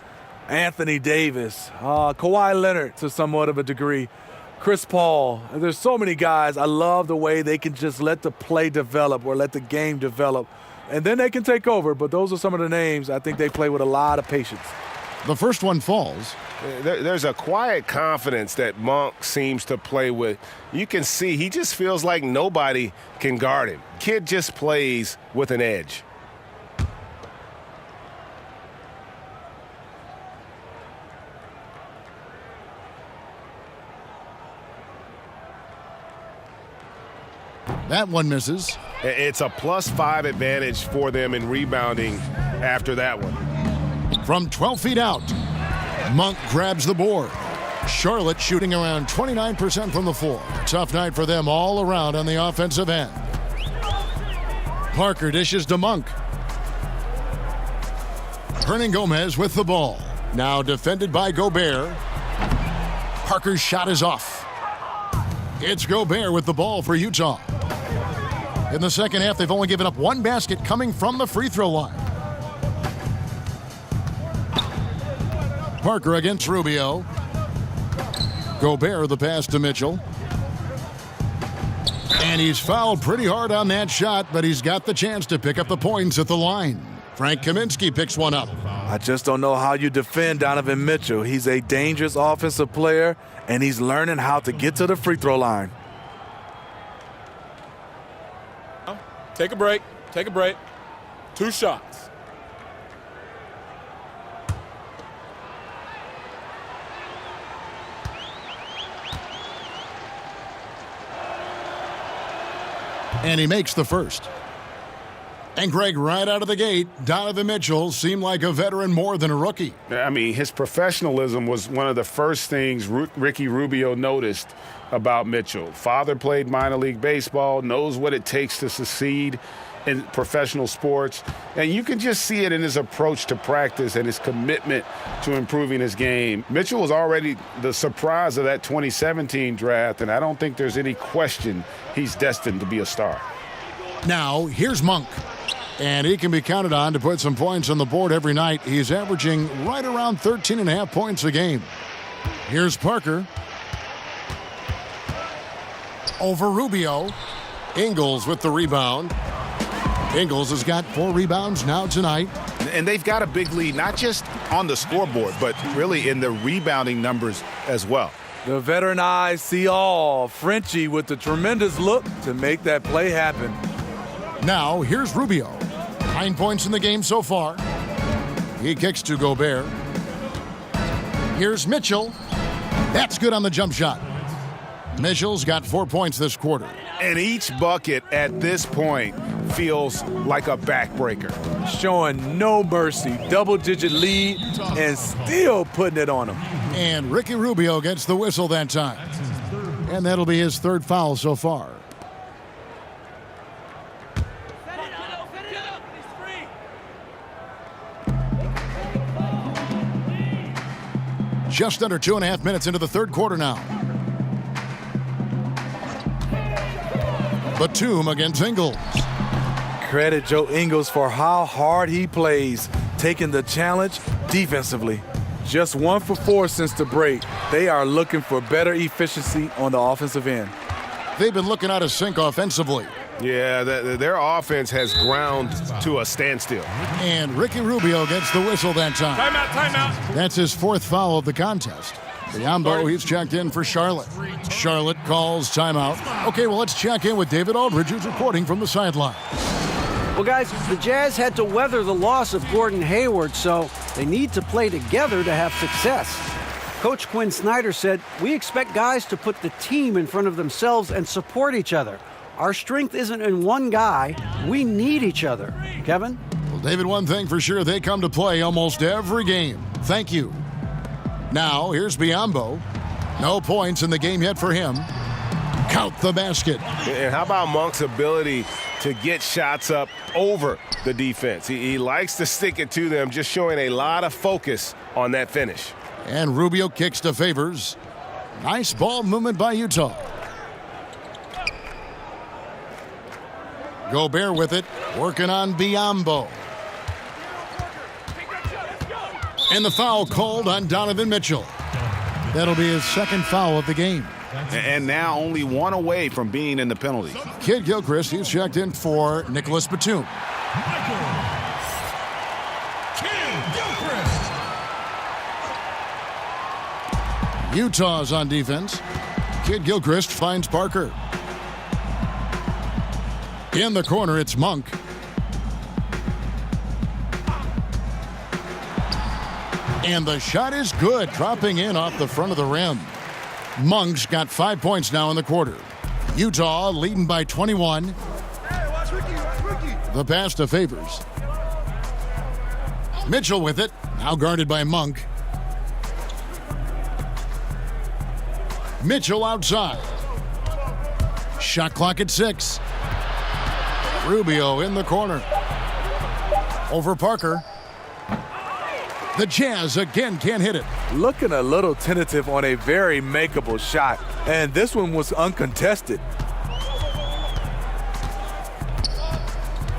Anthony Davis, Kawhi Leonard to somewhat of a degree, Chris Paul. There's so many guys. I love the way they can just let the play develop or let the game develop, and then they can take over. But those are some of the names I think they play with a lot of patience. The first one falls. There's a quiet confidence that Monk seems to play with. You can see he just feels like nobody can guard him. Kid just plays with an edge. That one misses. It's a +5 advantage for them in rebounding after that one. From 12 feet out, Monk grabs the board. Charlotte shooting around 29% from the floor. Tough night for them all around on the offensive end. Parker dishes to Monk. Hernan Gomez with the ball. Now defended by Gobert. Parker's shot is off. It's Gobert with the ball for Utah. In the second half, they've only given up one basket coming from the free throw line. Parker against Rubio. Gobert the pass to Mitchell. And he's fouled pretty hard on that shot, but he's got the chance to pick up the points at the line. Frank Kaminsky picks one up. I just don't know how you defend Donovan Mitchell. He's a dangerous offensive player, and he's learning how to get to the free throw line. Take a break. Take a break. 2 shots. And he makes the first. And Greg, right out of the gate, Donovan Mitchell seemed like a veteran more than a rookie. I mean, his professionalism was one of the first things Ricky Rubio noticed about Mitchell. Father played minor league baseball, knows what it takes to succeed in professional sports. And you can just see it in his approach to practice and his commitment to improving his game. Mitchell was already the surprise of that 2017 draft, and I don't think there's any question he's destined to be a star. Now, here's Monk. And he can be counted on to put some points on the board every night. He's averaging right around 13.5 points a game. Here's Parker. Over Rubio. Ingles with the rebound. Ingles has got 4 rebounds now tonight. And they've got a big lead, not just on the scoreboard, but really in the rebounding numbers as well. The veteran eyes see all. Frenchie with the tremendous look to make that play happen. Now, here's Rubio. 9 points in the game so far. He kicks to Gobert. Here's Mitchell. That's good on the jump shot. Mitchell's got 4 points this quarter. And each bucket at this point feels like a backbreaker. Showing no mercy. Double-digit lead and still putting it on him. And Ricky Rubio gets the whistle that time. And that'll be his 3rd foul so far. Just under 2.5 minutes into the 3rd quarter now. Batum against Ingles. Credit Joe Ingles for how hard he plays, taking the challenge defensively. Just 1 for 4 since the break. They are looking for better efficiency on the offensive end. They've been looking out of sync offensively. Yeah, their offense has ground to a standstill. And Ricky Rubio gets the whistle that time. Timeout. That's his 4th foul of the contest. Biombo, he's checked in for Charlotte. Charlotte calls timeout. Okay, well, let's check in with David Aldridge, who's reporting from the sideline. Well, guys, the Jazz had to weather the loss of Gordon Hayward, so they need to play together to have success. Coach Quinn Snyder said, "We expect guys to put the team in front of themselves and support each other. Our strength isn't in one guy. We need each other." Kevin? Well, David, one thing for sure, they come to play almost every game. Thank you. Now, here's Biombo. No points in the game yet for him. Count the basket. And how about Monk's ability to get shots up over the defense? He likes to stick it to them, just showing a lot of focus on that finish. And Rubio kicks to Favors. Nice ball movement by Utah. Gobert with it, working on Biombo. And the foul called on Donovan Mitchell. That'll be his 2nd foul of the game. And now only 1 away from being in the penalty. Kid Gilchrist, he's checked in for Nicholas Batum. Utah's on defense. Kid Gilchrist finds Parker. In the corner, it's Monk. And the shot is good, dropping in off the front of the rim. Monk's got 5 points now in the quarter. Utah leading by 21. The pass to Favors. Mitchell with it, now guarded by Monk. Mitchell outside. Shot clock at 6. Rubio in the corner. Over Parker. The Jazz again can't hit it. Looking a little tentative on a very makeable shot, and this one was uncontested.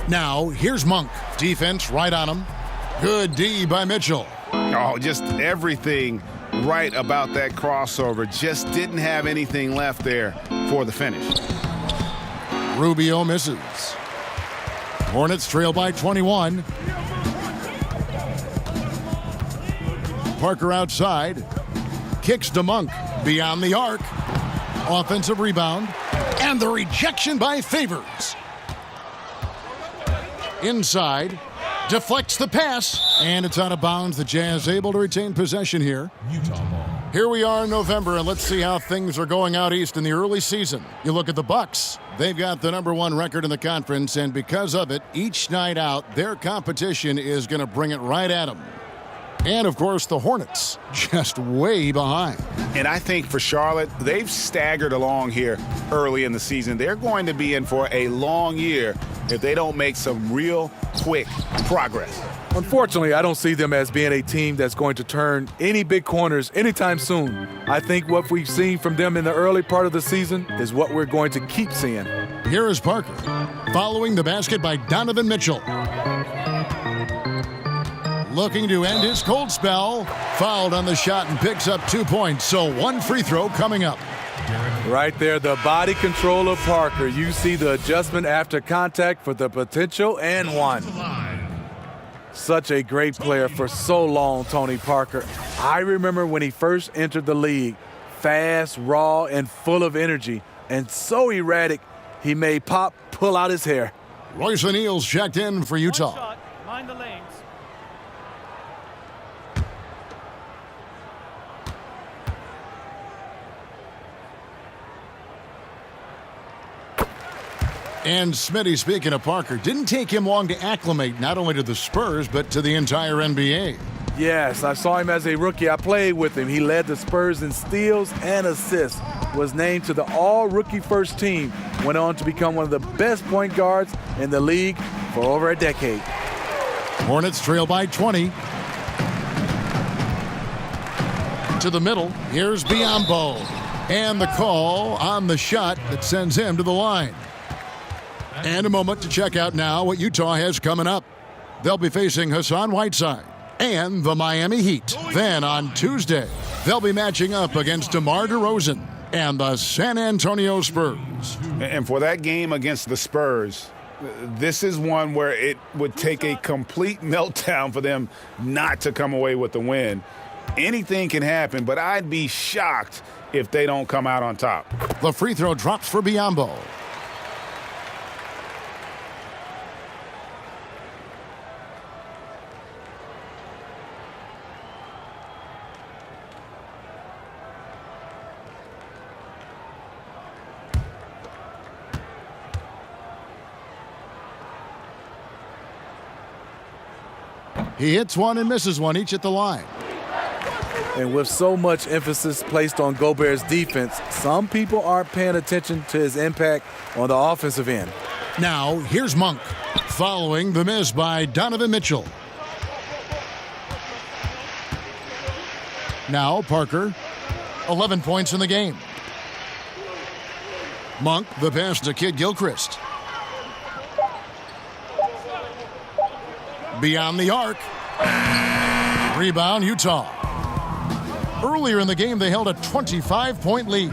Now, here's Monk. Defense right on him. Good D by Mitchell. Oh, just everything right about that crossover. Just didn't have anything left there for the finish. Rubio misses. Hornets trail by 21. Parker outside. Kicks to Monk. Beyond the arc. Offensive rebound. And the rejection by Favors. Inside. Deflects the pass. And it's out of bounds. The Jazz able to retain possession here. Here we are in November, and let's see how things are going out east in the early season. You look at the Bucks. They've got the #1 record in the conference, and because of it, each night out, their competition is going to bring it right at them. And, of course, the Hornets, just way behind. And I think for Charlotte, they've staggered along here early in the season. They're going to be in for a long year if they don't make some real quick progress. Unfortunately, I don't see them as being a team that's going to turn any big corners anytime soon. I think what we've seen from them in the early part of the season is what we're going to keep seeing. Here is Parker, following the basket by Donovan Mitchell. Looking to end his cold spell. Fouled on the shot and picks up 2 points. So one free throw coming up. Right there, the body control of Parker. You see the adjustment after contact for the potential and one. Such a great player for so long, Tony Parker. I remember when he first entered the league, fast, raw, and full of energy, and so erratic, he made Pop pull out his hair. Royce O'Neal's checked in for Utah. One shot, mind the lanes. And Smitty, speaking of Parker, didn't take him long to acclimate not only to the Spurs, but to the entire NBA. Yes, I saw him as a rookie. I played with him. He led the Spurs in steals and assists, was named to the all-rookie first team, went on to become one of the best point guards in the league for over a decade. Hornets trail by 20. To the middle, here's Biyombo. And the call on the shot that sends him to the line. And a moment to check out now what Utah has coming up. They'll be facing Hassan Whiteside and the Miami Heat. Then on Tuesday, they'll be matching up against DeMar DeRozan and the San Antonio Spurs. And for that game against the Spurs, this is one where it would take a complete meltdown for them not to come away with the win. Anything can happen, but I'd be shocked if they don't come out on top. The free throw drops for Biyombo. He hits one and misses one, each at the line. And with so much emphasis placed on Gobert's defense, some people aren't paying attention to his impact on the offensive end. Now, here's Monk, following the miss by Donovan Mitchell. Now, Parker, 11 points in the game. Monk, the pass to Kid Gilchrist. Beyond the arc. Rebound, Utah. Earlier in the game, they held a 25-point lead.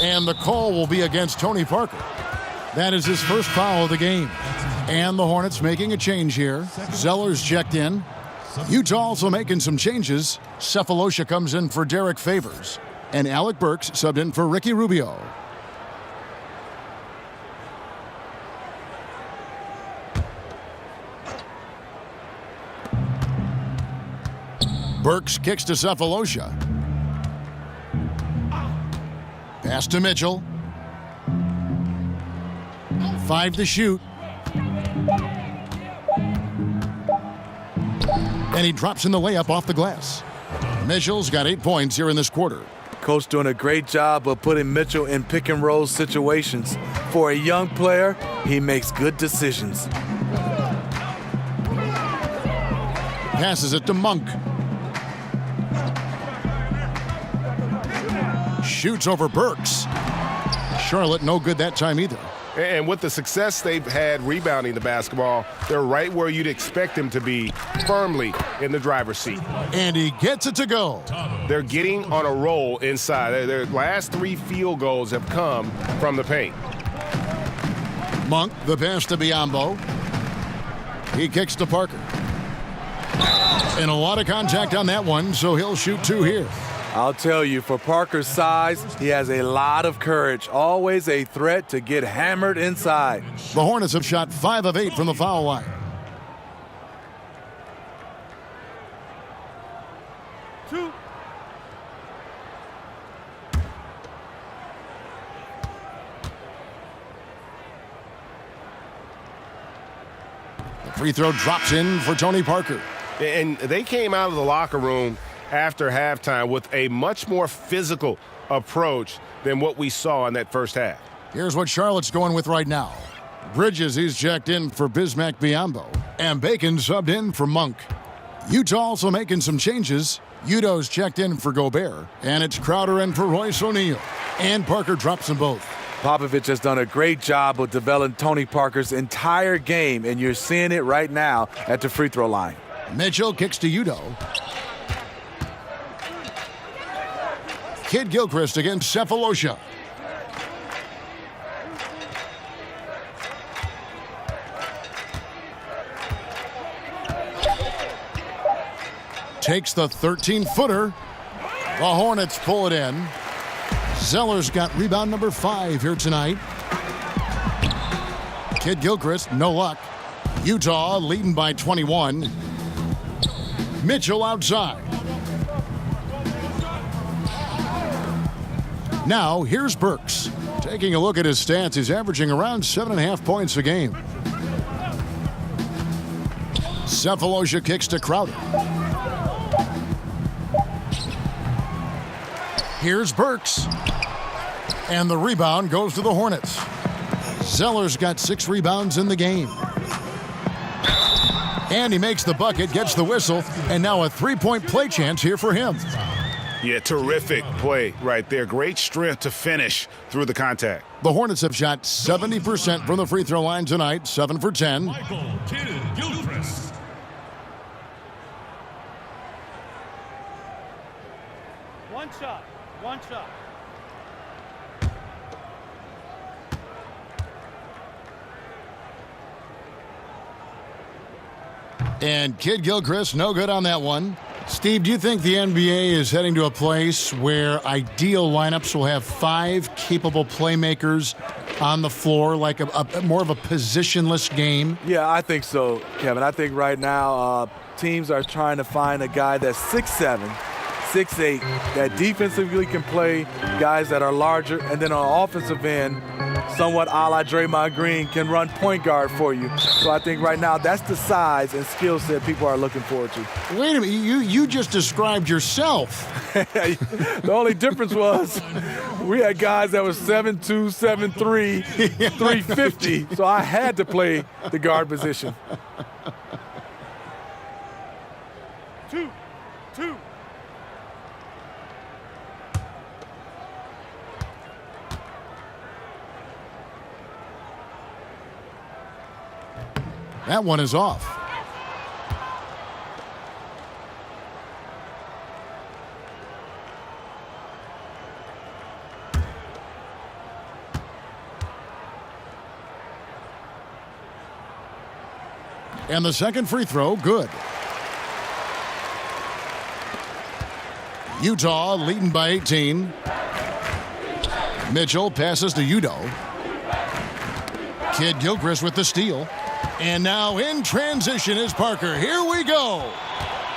And the call will be against Tony Parker. That is his first foul of the game. And the Hornets making a change here. Zeller's checked in. Utah also making some changes. Cephalosha comes in for Derek Favors. And Alec Burks subbed in for Ricky Rubio. Burks kicks to Cephalosha. Pass to Mitchell. 5 to shoot. And he drops in the layup off the glass. Mitchell's got 8 points here in this quarter. Coach doing a great job of putting Mitchell in pick and roll situations. For a young player, he makes good decisions. Passes it to Monk. Shoots over Burks. Charlotte no good that time either. And with the success they've had rebounding the basketball, they're right where you'd expect them to be, firmly in the driver's seat. And he gets it to go. They're getting on a roll inside. Their last 3 field goals have come from the paint. Monk, the pass to Biyombo. He kicks to Parker. And a lot of contact on that one, so he'll shoot 2 here. I'll tell you, for Parker's size, he has a lot of courage. Always a threat to get hammered inside. The Hornets have shot 5 of 8 from the foul line. Two. The free throw drops in for Tony Parker. And they came out of the locker room after halftime with a much more physical approach than what we saw in that first half. Here's what Charlotte's going with right now. Bridges, he's checked in for Bismack Biyombo. And Bacon subbed in for Monk. Utah also making some changes. Udo's checked in for Gobert. And it's Crowder in for Royce O'Neal. And Parker drops them both. Popovich has done a great job of developing Tony Parker's entire game, and you're seeing it right now at the free throw line. Mitchell kicks to Udo. Kid Gilchrist against Cephalosha. Takes the 13-footer. The Hornets pull it in. Zeller's got rebound number 5 here tonight. Kid Gilchrist, no luck. Utah leading by 21. Mitchell outside. Now, here's Burks. Taking a look at his stats, he's averaging around 7.5 points a game. Cephalosha kicks to Crowder. Here's Burks. And the rebound goes to the Hornets. Zeller's got 6 rebounds in the game. And he makes the bucket, gets the whistle, and now a 3-point play chance here for him. Yeah, terrific play right there. Great strength to finish through the contact. The Hornets have shot 70% from the free throw line tonight, 7 for 10. Kid Gilchrist. One shot. One shot. And Kid Gilchrist, no good on that one. Steve, do you think the NBA is heading to a place where ideal lineups will have 5 capable playmakers on the floor, like a more of a positionless game? Yeah, I think so, Kevin. I think right now teams are trying to find a guy that's 6'7", 6'8", that defensively can play, guys that are larger, and then on the offensive end, somewhat a la Draymond Green, can run point guard for you. So I think right now that's the size and skill set people are looking forward to. Wait a minute, you just described yourself. The only difference was we had guys that were 7'2", 7'3", 350, so I had to play the guard position. 2. That one is off. And the second free throw, good. Utah leading by 18. Mitchell passes to Udo. Kid Gilchrist with the steal. And now in transition is Parker. Here we go.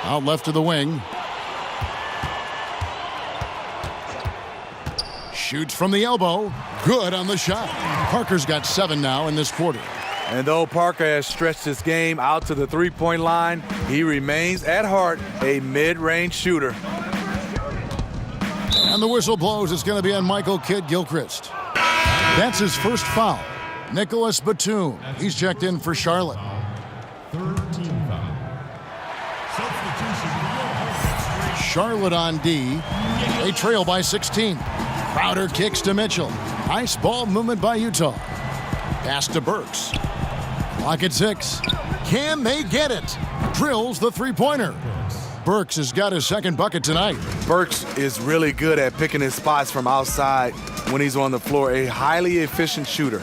Out left to the wing. Shoots from the elbow. Good on the shot. Parker's got 7 now in this quarter. And though Parker has stretched his game out to the three-point line, he remains at heart a mid-range shooter. And the whistle blows. It's going to be on Michael Kidd-Gilchrist. That's his first foul. Nicholas Batum. He's checked in for Charlotte. Charlotte on D. They trail by 16. Crowder kicks to Mitchell. Nice ball movement by Utah. Pass to Burks. Clock at 6. Can they get it? Drills the three-pointer. Burks has got his second bucket tonight. Burks is really good at picking his spots from outside when he's on the floor. A highly efficient shooter.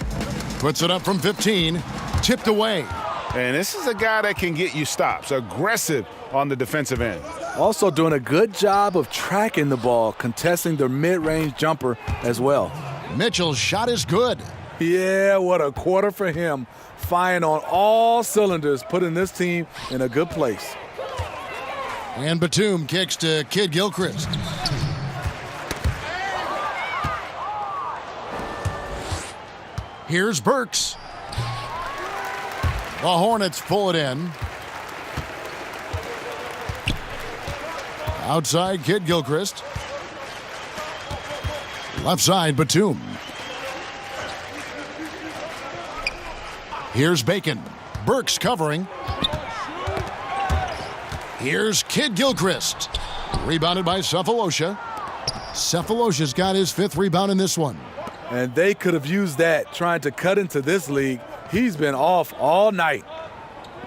Puts it up from 15. Tipped away. And this is a guy that can get you stops. Aggressive on the defensive end. Also doing a good job of tracking the ball, contesting the mid-range jumper as well. Mitchell's shot is good. Yeah, what a quarter for him. Firing on all cylinders, putting this team in a good place. And Batum kicks to Kidd-Gilchrist. Here's Burks. The Hornets pull it in. Outside, Kidd-Gilchrist. Left side, Batum. Here's Bacon. Burks covering. Here's Kidd-Gilchrist. Rebounded by Cephalosha. Cephalosha's got his 5th rebound in this one. And they could have used that trying to cut into this league. He's been off all night.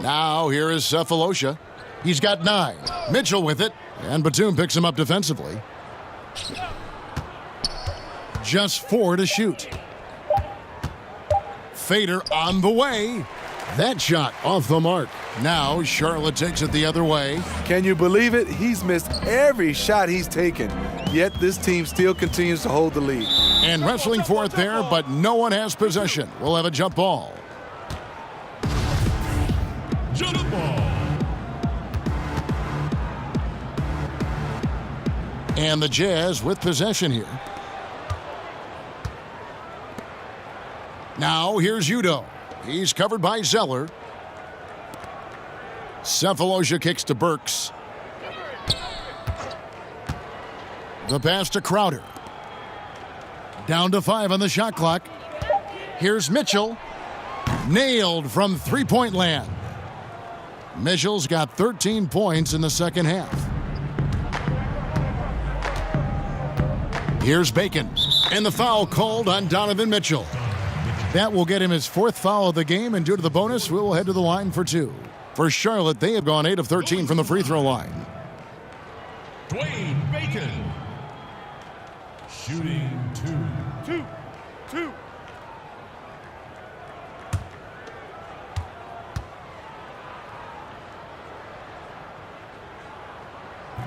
Now here is Cephalosha. He's got 9. Mitchell with it. And Batum picks him up defensively. Just 4 to shoot. Fader on the way. That shot off the mark. Now Charlotte takes it the other way. Can you believe it? He's missed every shot he's taken. Yet this team still continues to hold the lead. And wrestling for it there, but no one has possession. We'll have a jump ball. Jump ball. And the Jazz with possession here. Now here's Udo. He's covered by Zeller. Cephalosha kicks to Burks. The pass to Crowder. Down to 5 on the shot clock. Here's Mitchell. Nailed from three-point land. Mitchell's got 13 points in the second half. Here's Bacon. And the foul called on Donovan Mitchell. That will get him his 4th foul of the game, and due to the bonus, we will head to the line for 2. For Charlotte, they have gone 8 of 13 from the free throw line. Dwayne Bacon. Shooting 2.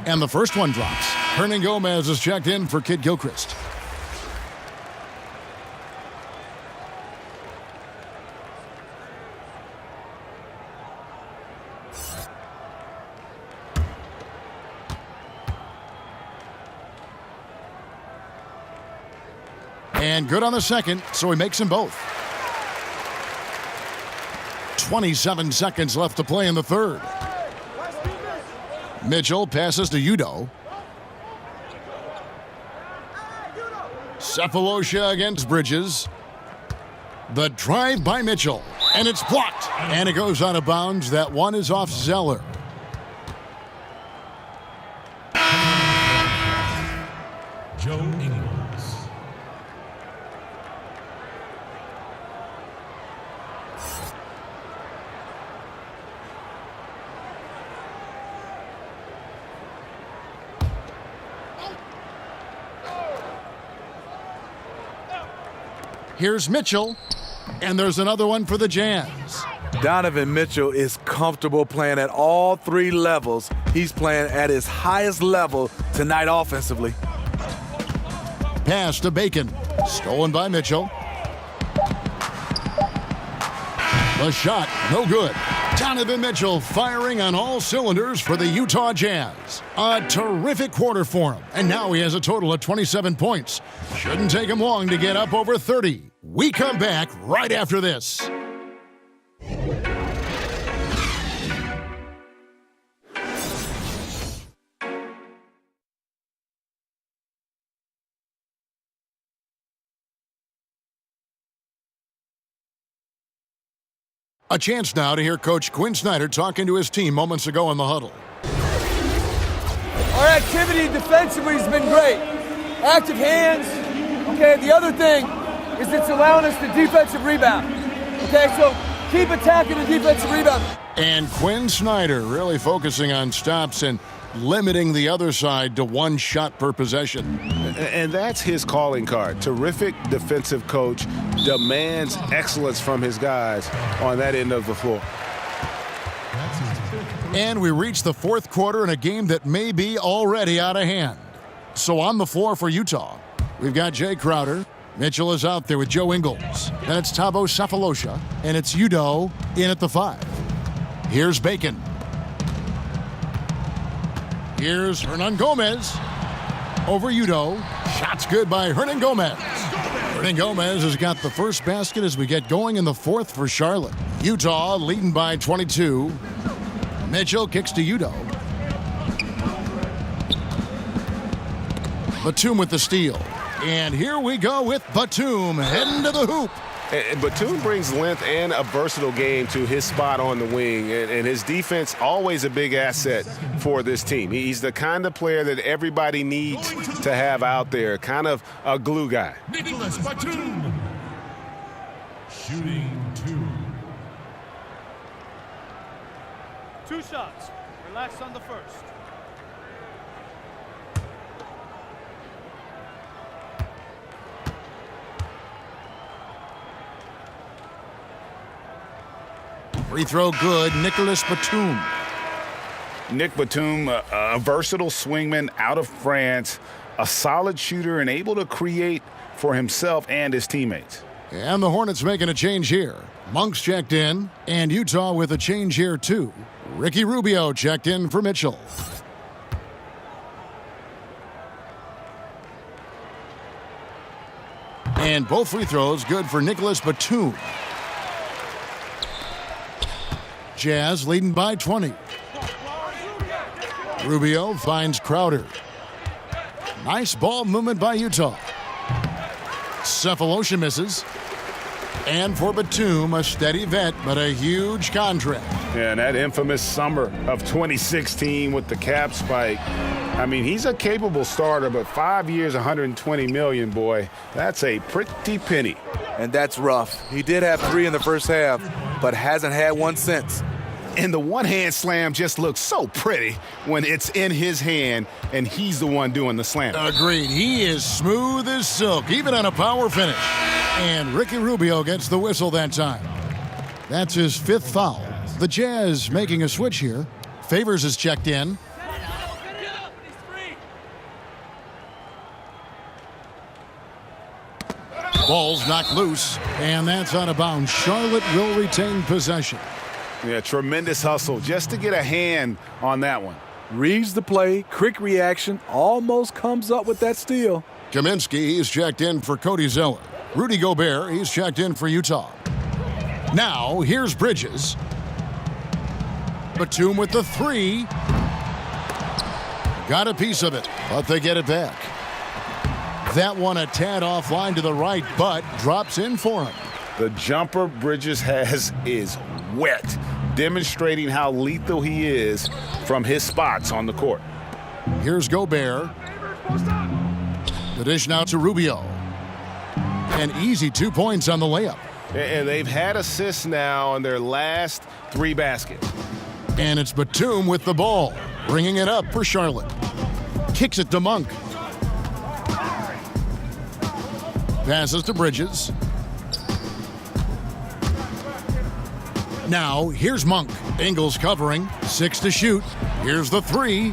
And the first one drops. Hernan Gomez is checked in for Kidd-Gilchrist. And good on the second, so he makes them both. 27 seconds left to play in the third. Mitchell passes to Udo. Cephalosha against Bridges. The drive by Mitchell, and it's blocked. And it goes out of bounds. That one is off Zeller. Joe Ingles. Here's Mitchell, and there's another one for the Jazz. Donovan Mitchell is comfortable playing at all 3 levels. He's playing at his highest level tonight offensively. Pass to Bacon. Stolen by Mitchell. The shot, no good. Donovan Mitchell firing on all cylinders for the Utah Jazz. A terrific quarter for him, and now he has a total of 27 points. Shouldn't take him long to get up over 30. We come back right after this. A chance now to hear Coach Quinn Snyder talking to his team moments ago in the huddle. Our activity defensively has been great. Active hands. Okay, the other thing is it's allowing us the defensive rebound. Okay, so keep attacking the defensive rebound. And Quinn Snyder really focusing on stops and limiting the other side to one shot per possession. And that's his calling card. Terrific defensive coach, demands excellence from his guys on that end of the floor. And we reach the fourth quarter in a game that may be already out of hand. So on the floor for Utah, we've got Jay Crowder. Mitchell is out there with Joe Ingles. Then it's Thabo Sefolosha, and it's Udoh in at the 5. Here's Bacon. Here's Hernan Gomez over Udoh. Shots good by Hernan Gomez. Hernan Gomez has got the first basket as we get going in the fourth for Charlotte. Utah leading by 22. Mitchell kicks to Udoh. Batum with the steal. And here we go with Batum heading to the hoop. And Batum brings length and a versatile game to his spot on the wing, and his defense always a big asset for this team. He's the kind of player that everybody needs to have out there, kind of a glue guy. Nicholas Batum. Shooting 2. 2 shots. Relax on the first. Free throw good, Nicholas Batum. Nick Batum, a versatile swingman out of France, a solid shooter and able to create for himself and his teammates. And the Hornets making a change here. Monk's checked in, and Utah with a change here too. Ricky Rubio checked in for Mitchell. And both free throws good for Nicholas Batum. Jazz leading by 20. Rubio finds Crowder. Nice ball movement by Utah. Sefolosha misses. And for Batum, a steady vet, but a huge contract. Yeah, and that infamous summer of 2016 with the cap spike. I mean, he's a capable starter, but 5 years, $120 million, boy. That's a pretty penny. And that's rough. He did have 3 in the first half, but hasn't had one since. And the one-hand slam just looks so pretty when it's in his hand and he's the one doing the slam. Agreed. He is smooth as silk, even on a power finish. And Ricky Rubio gets the whistle that time. That's his 5th foul. The Jazz making a switch here. Favors is checked in. Ball's knocked loose, and that's out of bounds. Charlotte will retain possession. Yeah, tremendous hustle just to get a hand on that one. Reads the play, quick reaction, almost comes up with that steal. Kaminsky, he's checked in for Cody Zeller. Rudy Gobert, he's checked in for Utah. Now, here's Bridges. Batum with the 3. Got a piece of it, but they get it back. That one a tad offline to the right, but drops in for him. The jumper Bridges has is wet, demonstrating how lethal he is from his spots on the court. Here's Gobert. The dish now to Rubio. An easy 2 points on the layup. And they've had assists now on their last 3 baskets. And it's Batum with the ball, bringing it up for Charlotte. Kicks it to Monk. Passes to Bridges. Now, here's Monk. Ingles covering. 6 to shoot. Here's the 3.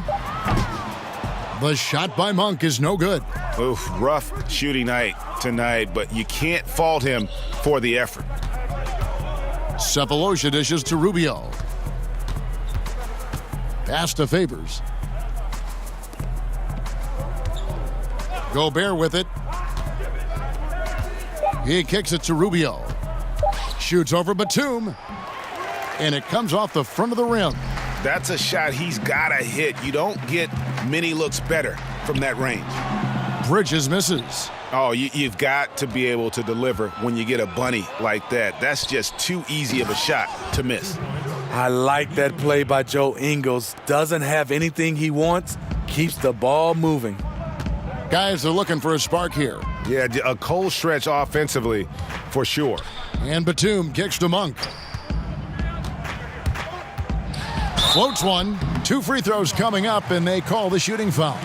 The shot by Monk is no good. Oof, rough shooting night tonight, but you can't fault him for the effort. Sefolosha dishes to Rubio. Pass to Favors. Gobert with it. He kicks it to Rubio. Shoots over Batum. And it comes off the front of the rim. That's a shot he's got to hit. You don't get many looks better from that range. Bridges misses. Oh, you've got to be able to deliver when you get a bunny like that. That's just too easy of a shot to miss. I like that play by Joe Ingles. Doesn't have anything he wants, keeps the ball moving. Guys are looking for a spark here. Yeah, a cold stretch offensively for sure. And Batum kicks to Monk. Floats one. 2 free throws coming up, and they call the shooting foul.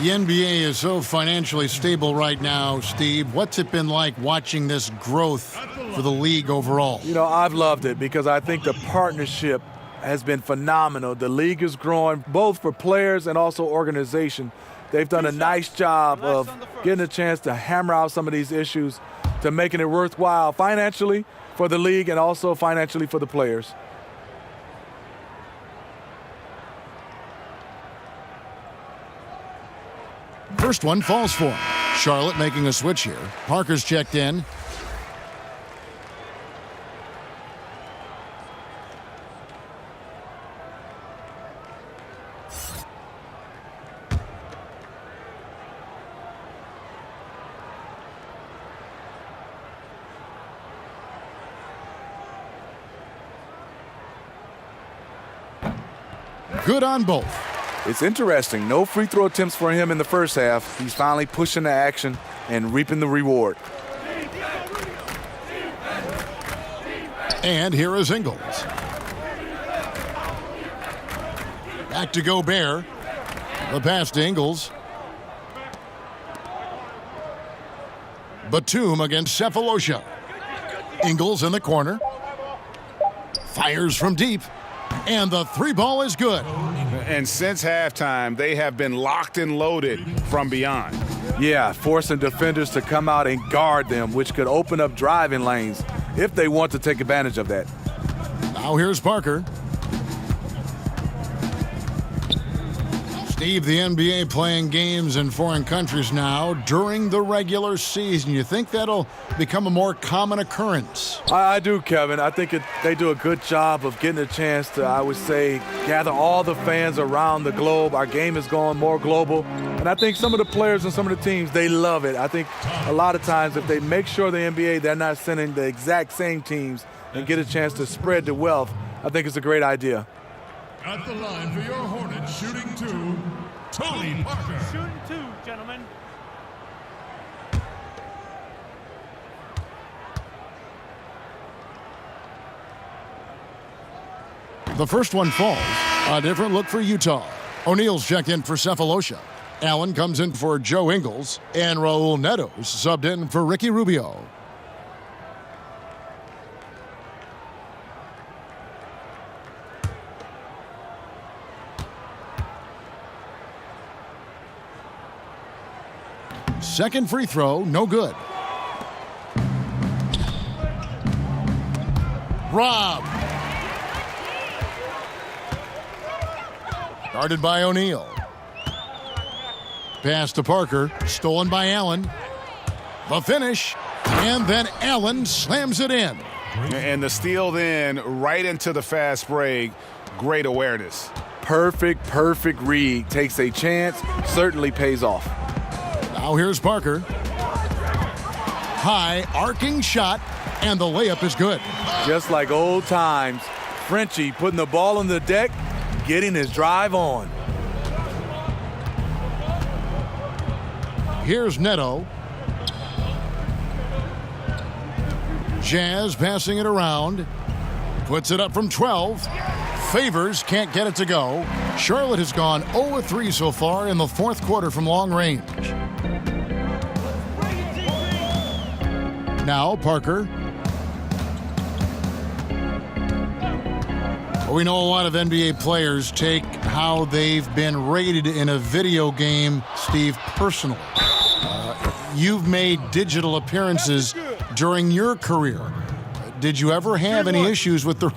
The NBA is so financially stable right now, Steve. What's it been like watching this growth for the league overall? You know, I've loved it because I think the partnership has been phenomenal. The league is growing both for players and also organization. They've done a nice job of getting a chance to hammer out some of these issues to making it worthwhile financially for the league and also financially for the players. First one falls for him. Charlotte making a switch here. Parker's checked in. Good on both. It's interesting. No free throw attempts for him in the first half. He's finally pushing the action and reaping the reward. And here is Ingles. Back to Gobert. The pass to Ingles. Batum against Cephalosha. Ingles in the corner. Fires from deep. And the 3 ball is good. And since halftime, they have been locked and loaded from beyond. Yeah, forcing defenders to come out and guard them, which could open up driving lanes if they want to take advantage of that. Now here's Parker. Steve, the NBA playing games in foreign countries now during the regular season. You think that'll become a more common occurrence? I do, Kevin. I think they do a good job of getting a chance to, I would say, gather all the fans around the globe. Our game is going more global. And I think some of the players and some of the teams, they love it. I think a lot of times if they make sure the NBA, they're not sending the exact same teams and get a chance to spread the wealth, I think it's a great idea. At the line for your Hornets, shooting 2, Tony Parker. Shooting 2, gentlemen. The first one falls. A different look for Utah. O'Neal's checked in for Cephalosha. Allen comes in for Joe Ingles. And Raul Neto subbed in for Ricky Rubio. Second free throw, no good. Rob. Guarded by O'Neal. Pass to Parker, stolen by Allen. The finish, and then Allen slams it in. And the steal then right into the fast break. Great awareness. Perfect read. Takes a chance, certainly pays off. Now here's Parker. High arcing shot, and the layup is good. Just like old times, Frenchie putting the ball on the deck, getting his drive on. Here's Neto. Jazz passing it around. Puts it up from 12. Favors can't get it to go. Charlotte has gone 0-3 so far in the fourth quarter from long range. Now Parker. We know a lot of NBA players take how they've been rated in a video game, Steve, personally. You've made digital appearances during your career. did you ever have any issues with the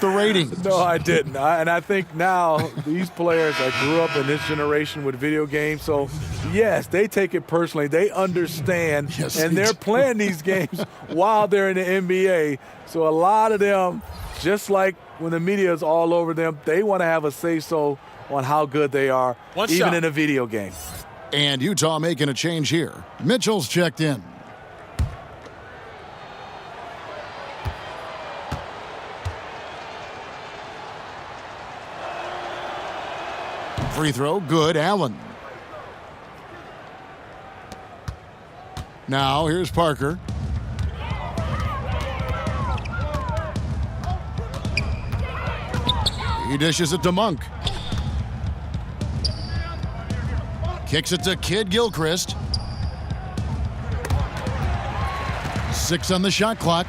ratings? No, I didn't. And I think now these players that grew up in this generation with video games, so yes, they take it personally. They understand, and they're playing these games while they're in the NBA. So a lot of them, just like when the media is all over them, they want to have a say-so on how good they are, even in a video game. And Utah making a change here. Mitchell's checked in. Free throw, good, Allen. Now here's Parker. He dishes it to Monk. Kicks it to Kid Gilchrist. 6 on the shot clock.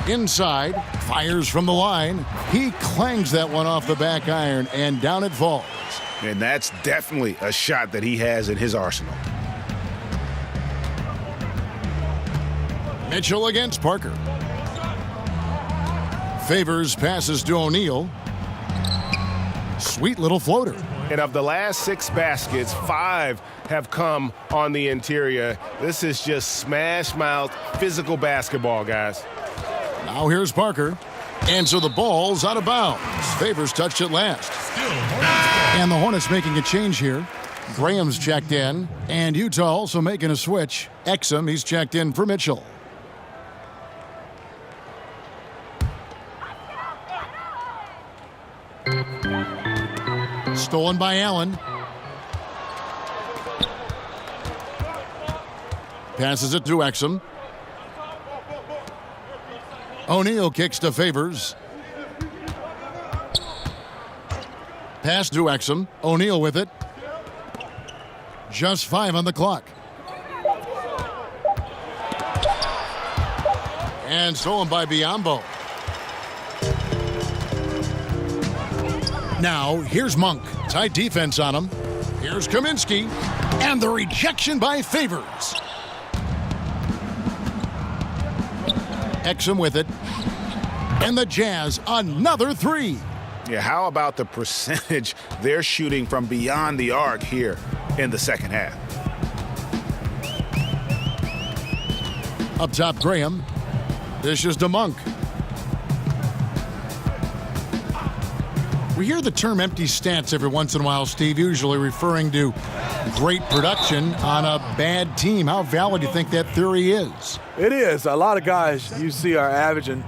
Inside, fires from the line. He clangs that one off the back iron, and down it falls. And that's definitely a shot that he has in his arsenal. Mitchell against Parker. Favors passes to O'Neal. Sweet little floater. And of the last 6 baskets, 5 have come on the interior. This is just smash-mouth physical basketball, guys. Now here's Parker. And so the ball's out of bounds. Favors touched it last. And the Hornets making a change here. Graham's checked in. And Utah also making a switch. Exum, he's checked in for Mitchell. Stolen by Allen. Passes it to Exum. O'Neal kicks to Favors. Pass to Exum. O'Neal with it. Just 5 on the clock. And stolen by Biyombo. Now, here's Monk. Tight defense on him. Here's Kaminsky. And the rejection by Favors. Exum with it. And the Jazz, another 3. Yeah, how about the percentage they're shooting from beyond the arc here in the second half? Up top, Graham. Dishes to Monk. We hear the term empty stats every once in a while, Steve, usually referring to great production on a bad team. How valid do you think that theory is? It is. A lot of guys you see are averaging,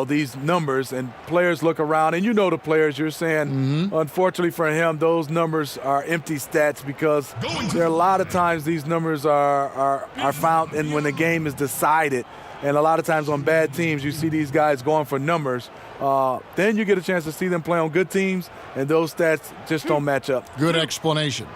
these numbers, and players look around, and the players, you're saying, unfortunately for him, those numbers are empty stats because there are a lot of times these numbers are found in when the game is decided. And a lot of times on bad teams, you see these guys going for numbers. Then you get a chance to see them play on good teams, and those stats just don't match up. Good explanation.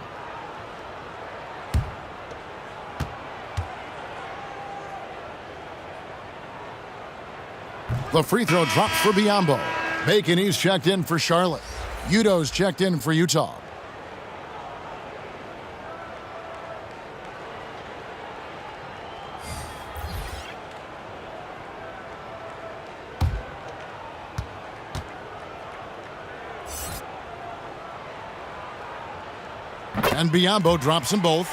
The free throw drops for Biyombo. Bacon, he's checked in for Charlotte. Udo's checked in for Utah. And Biyombo drops them both.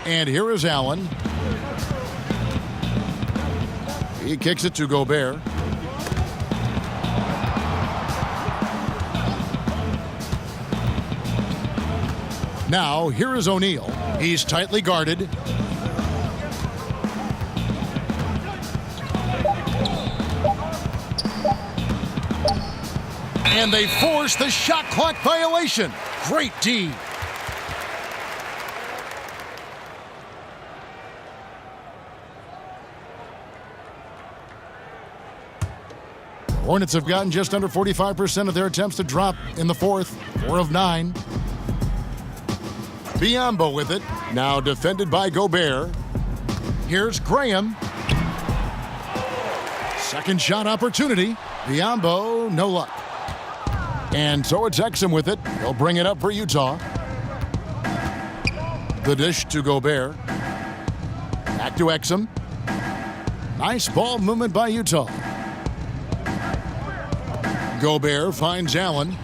And here is Allen. He kicks it to Gobert. Now, here is O'Neal. He's tightly guarded. And they force the shot clock violation. Great D. Hornets have gotten just under 45% of their attempts to drop in the fourth. 4 of 9. Biyombo with it. Now defended by Gobert. Here's Graham. Second shot opportunity. Biyombo, no luck. And so it's Exum with it. He'll bring it up for Utah. The dish to Gobert. Back Back to Exum. Nice ball movement by Utah. Gobert finds Allen.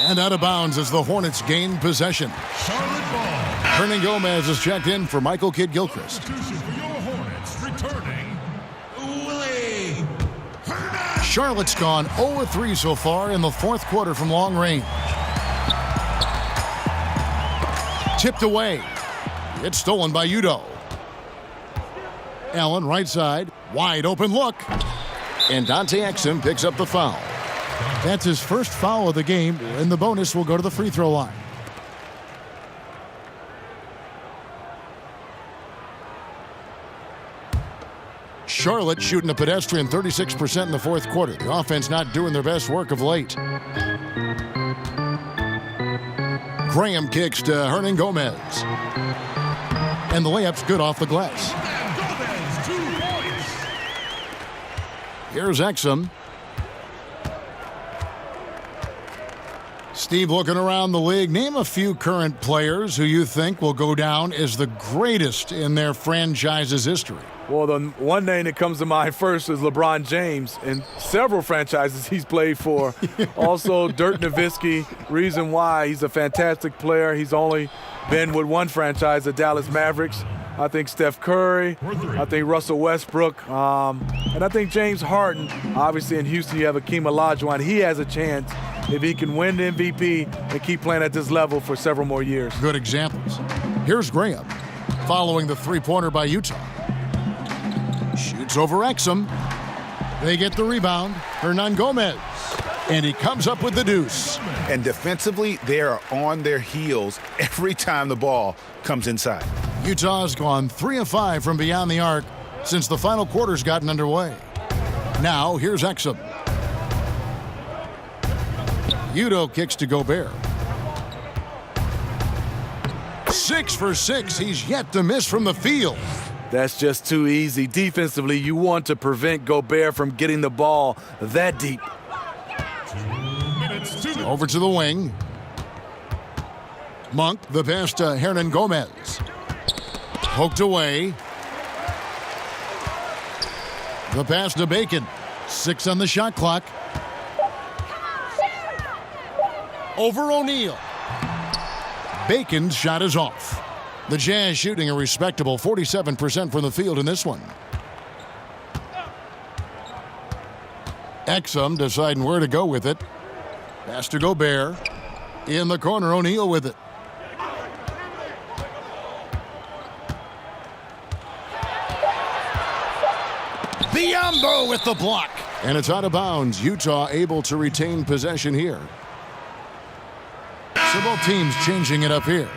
And out of bounds as the Hornets gain possession. Charlotte ball. Hernan Gomez is checked in for Michael Kidd-Gilchrist. Substitution for your Hornets, returning, Willie Hernandez. Charlotte's gone 0-3 so far in the fourth quarter from long range. Tipped away. It's stolen by Udoh. Allen right side. Wide open look. And Dante Exum picks up the foul. That's his first foul of the game, and the bonus will go to the free throw line. Charlotte shooting a pedestrian 36% in the fourth quarter. The offense not doing their best work of late. Graham kicks to Hernan Gomez. And the layup's good off the glass. Here's Exum. Steve, looking around the league, name a few current players who you think will go down as the greatest in their franchise's history. Well, the one name that comes to mind first is LeBron James. In several franchises he's played for. Also, Dirk Nowitzki. Reason why, he's a fantastic player. He's only been with one franchise, the Dallas Mavericks. I think Steph Curry. I think Russell Westbrook. And I think James Harden. Obviously, in Houston, you have Akeem Olajuwon. He has a chance if he can win the MVP and keep playing at this level for several more years. Good examples. Here's Graham, following the three-pointer by Utah. Shoots over Exum. They get the rebound. Hernan Gomez. And he comes up with the deuce. And defensively, they are on their heels every time the ball comes inside. Utah's gone 3 of 5 from beyond the arc since the final quarter's gotten underway. Now, here's Exum. Udoh kicks to Gobert. 6 for 6. He's yet to miss from the field. That's just too easy. Defensively, you want to prevent Gobert from getting the ball that deep. Over to the wing. Monk, the pass to Hernan Gomez. Poked away. The pass to Bacon. 6 on the shot clock. Over O'Neal. Bacon's shot is off. The Jazz shooting a respectable 47% from the field in this one. Exum deciding where to go with it. Pass to Gobert. In the corner, O'Neal with it. Biyombo with the block. And it's out of bounds. Utah able to retain possession here. So both teams changing it up here.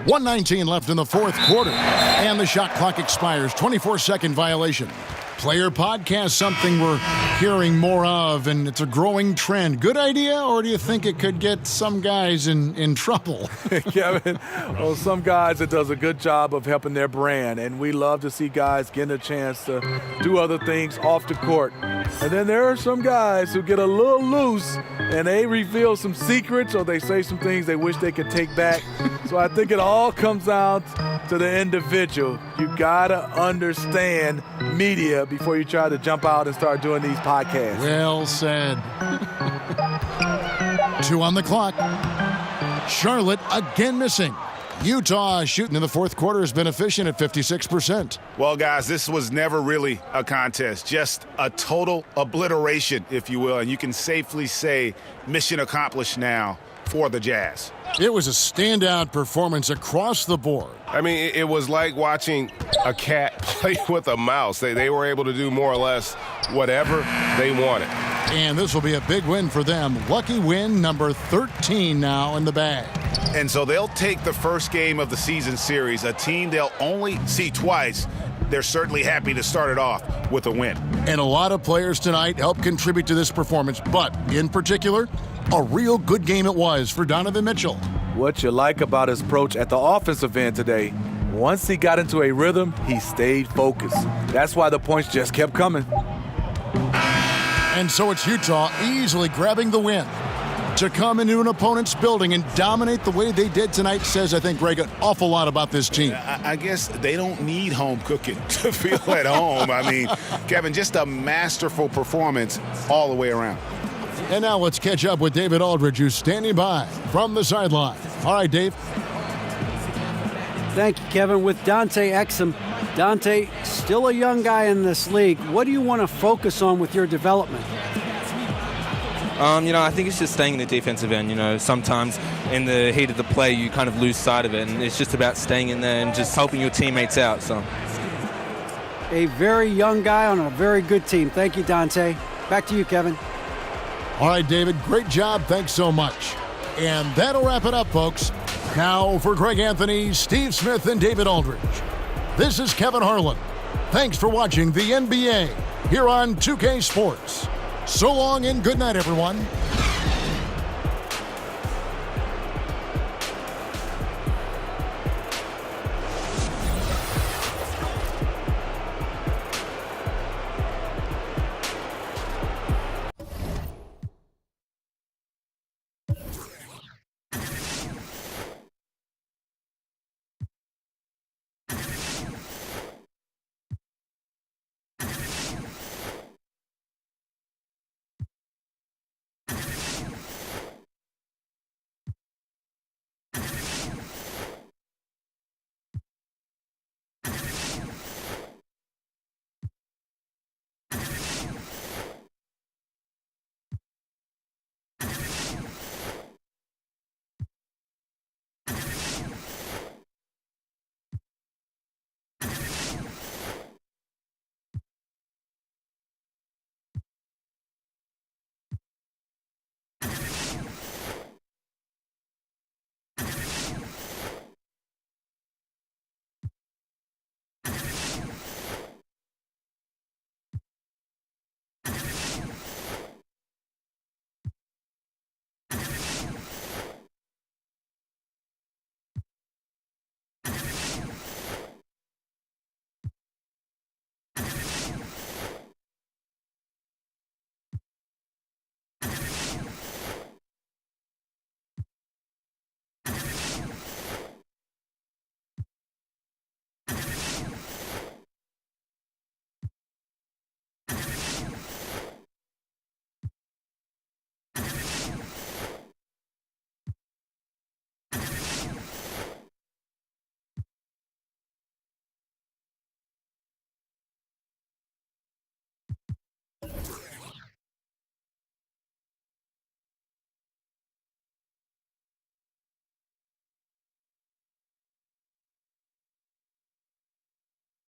.119 left in the fourth quarter. And the shot clock expires. 24-second violation. Player podcast, something we're hearing more of, and it's a growing trend. Good idea, or do you think it could get some guys in trouble? Kevin, well, some guys, it does a good job of helping their brand, and we love to see guys getting a chance to do other things off the court. And then there are some guys who get a little loose, and they reveal some secrets, or they say some things they wish they could take back. So I think it all comes down to the individual. You gotta understand media before you try to jump out and start doing these podcasts. Well said. 2 on the clock. Charlotte again missing. Utah shooting in the fourth quarter has been efficient at 56%. Well, guys, this was never really a contest, just a total obliteration, if you will, and you can safely say mission accomplished now for the Jazz. It was a standout performance across the board. I mean, it was like watching a cat play with a mouse. They were able to do more or less whatever they wanted. And this will be a big win for them. Lucky win number 13 now in the bag. And so they'll take the first game of the season series, a team they'll only see twice. They're certainly happy to start it off with a win. And a lot of players tonight helped contribute to this performance, but in particular, a real good game it was for Donovan Mitchell. What you like about his approach at the offensive end today, Once he got into a rhythm, he stayed focused. That's why the points just kept coming. And so it's Utah easily grabbing the win. To come into an opponent's building and dominate the way they did tonight says, I think, Greg, an awful lot about this team. I guess they don't need home cooking to feel at home. I mean, Kevin, just a masterful performance all the way around. And now let's catch up with David Aldridge, who's standing by from the sideline. All right, Dave. Thank you, Kevin. With Dante Exum. Dante, still a young guy in this league. What do you want to focus on with your development? I think it's just staying in the defensive end. Sometimes in the heat of the play, you kind of lose sight of it, and it's just about staying in there and just helping your teammates out. So, a very young guy on a very good team. Thank you, Dante. Back to you, Kevin. All right, David, great job. Thanks so much. And that'll wrap it up, folks. Now for Greg Anthony, Steve Smith, and David Aldridge. This is Kevin Harlan. Thanks for watching the NBA here on 2K Sports. So long and good night, everyone.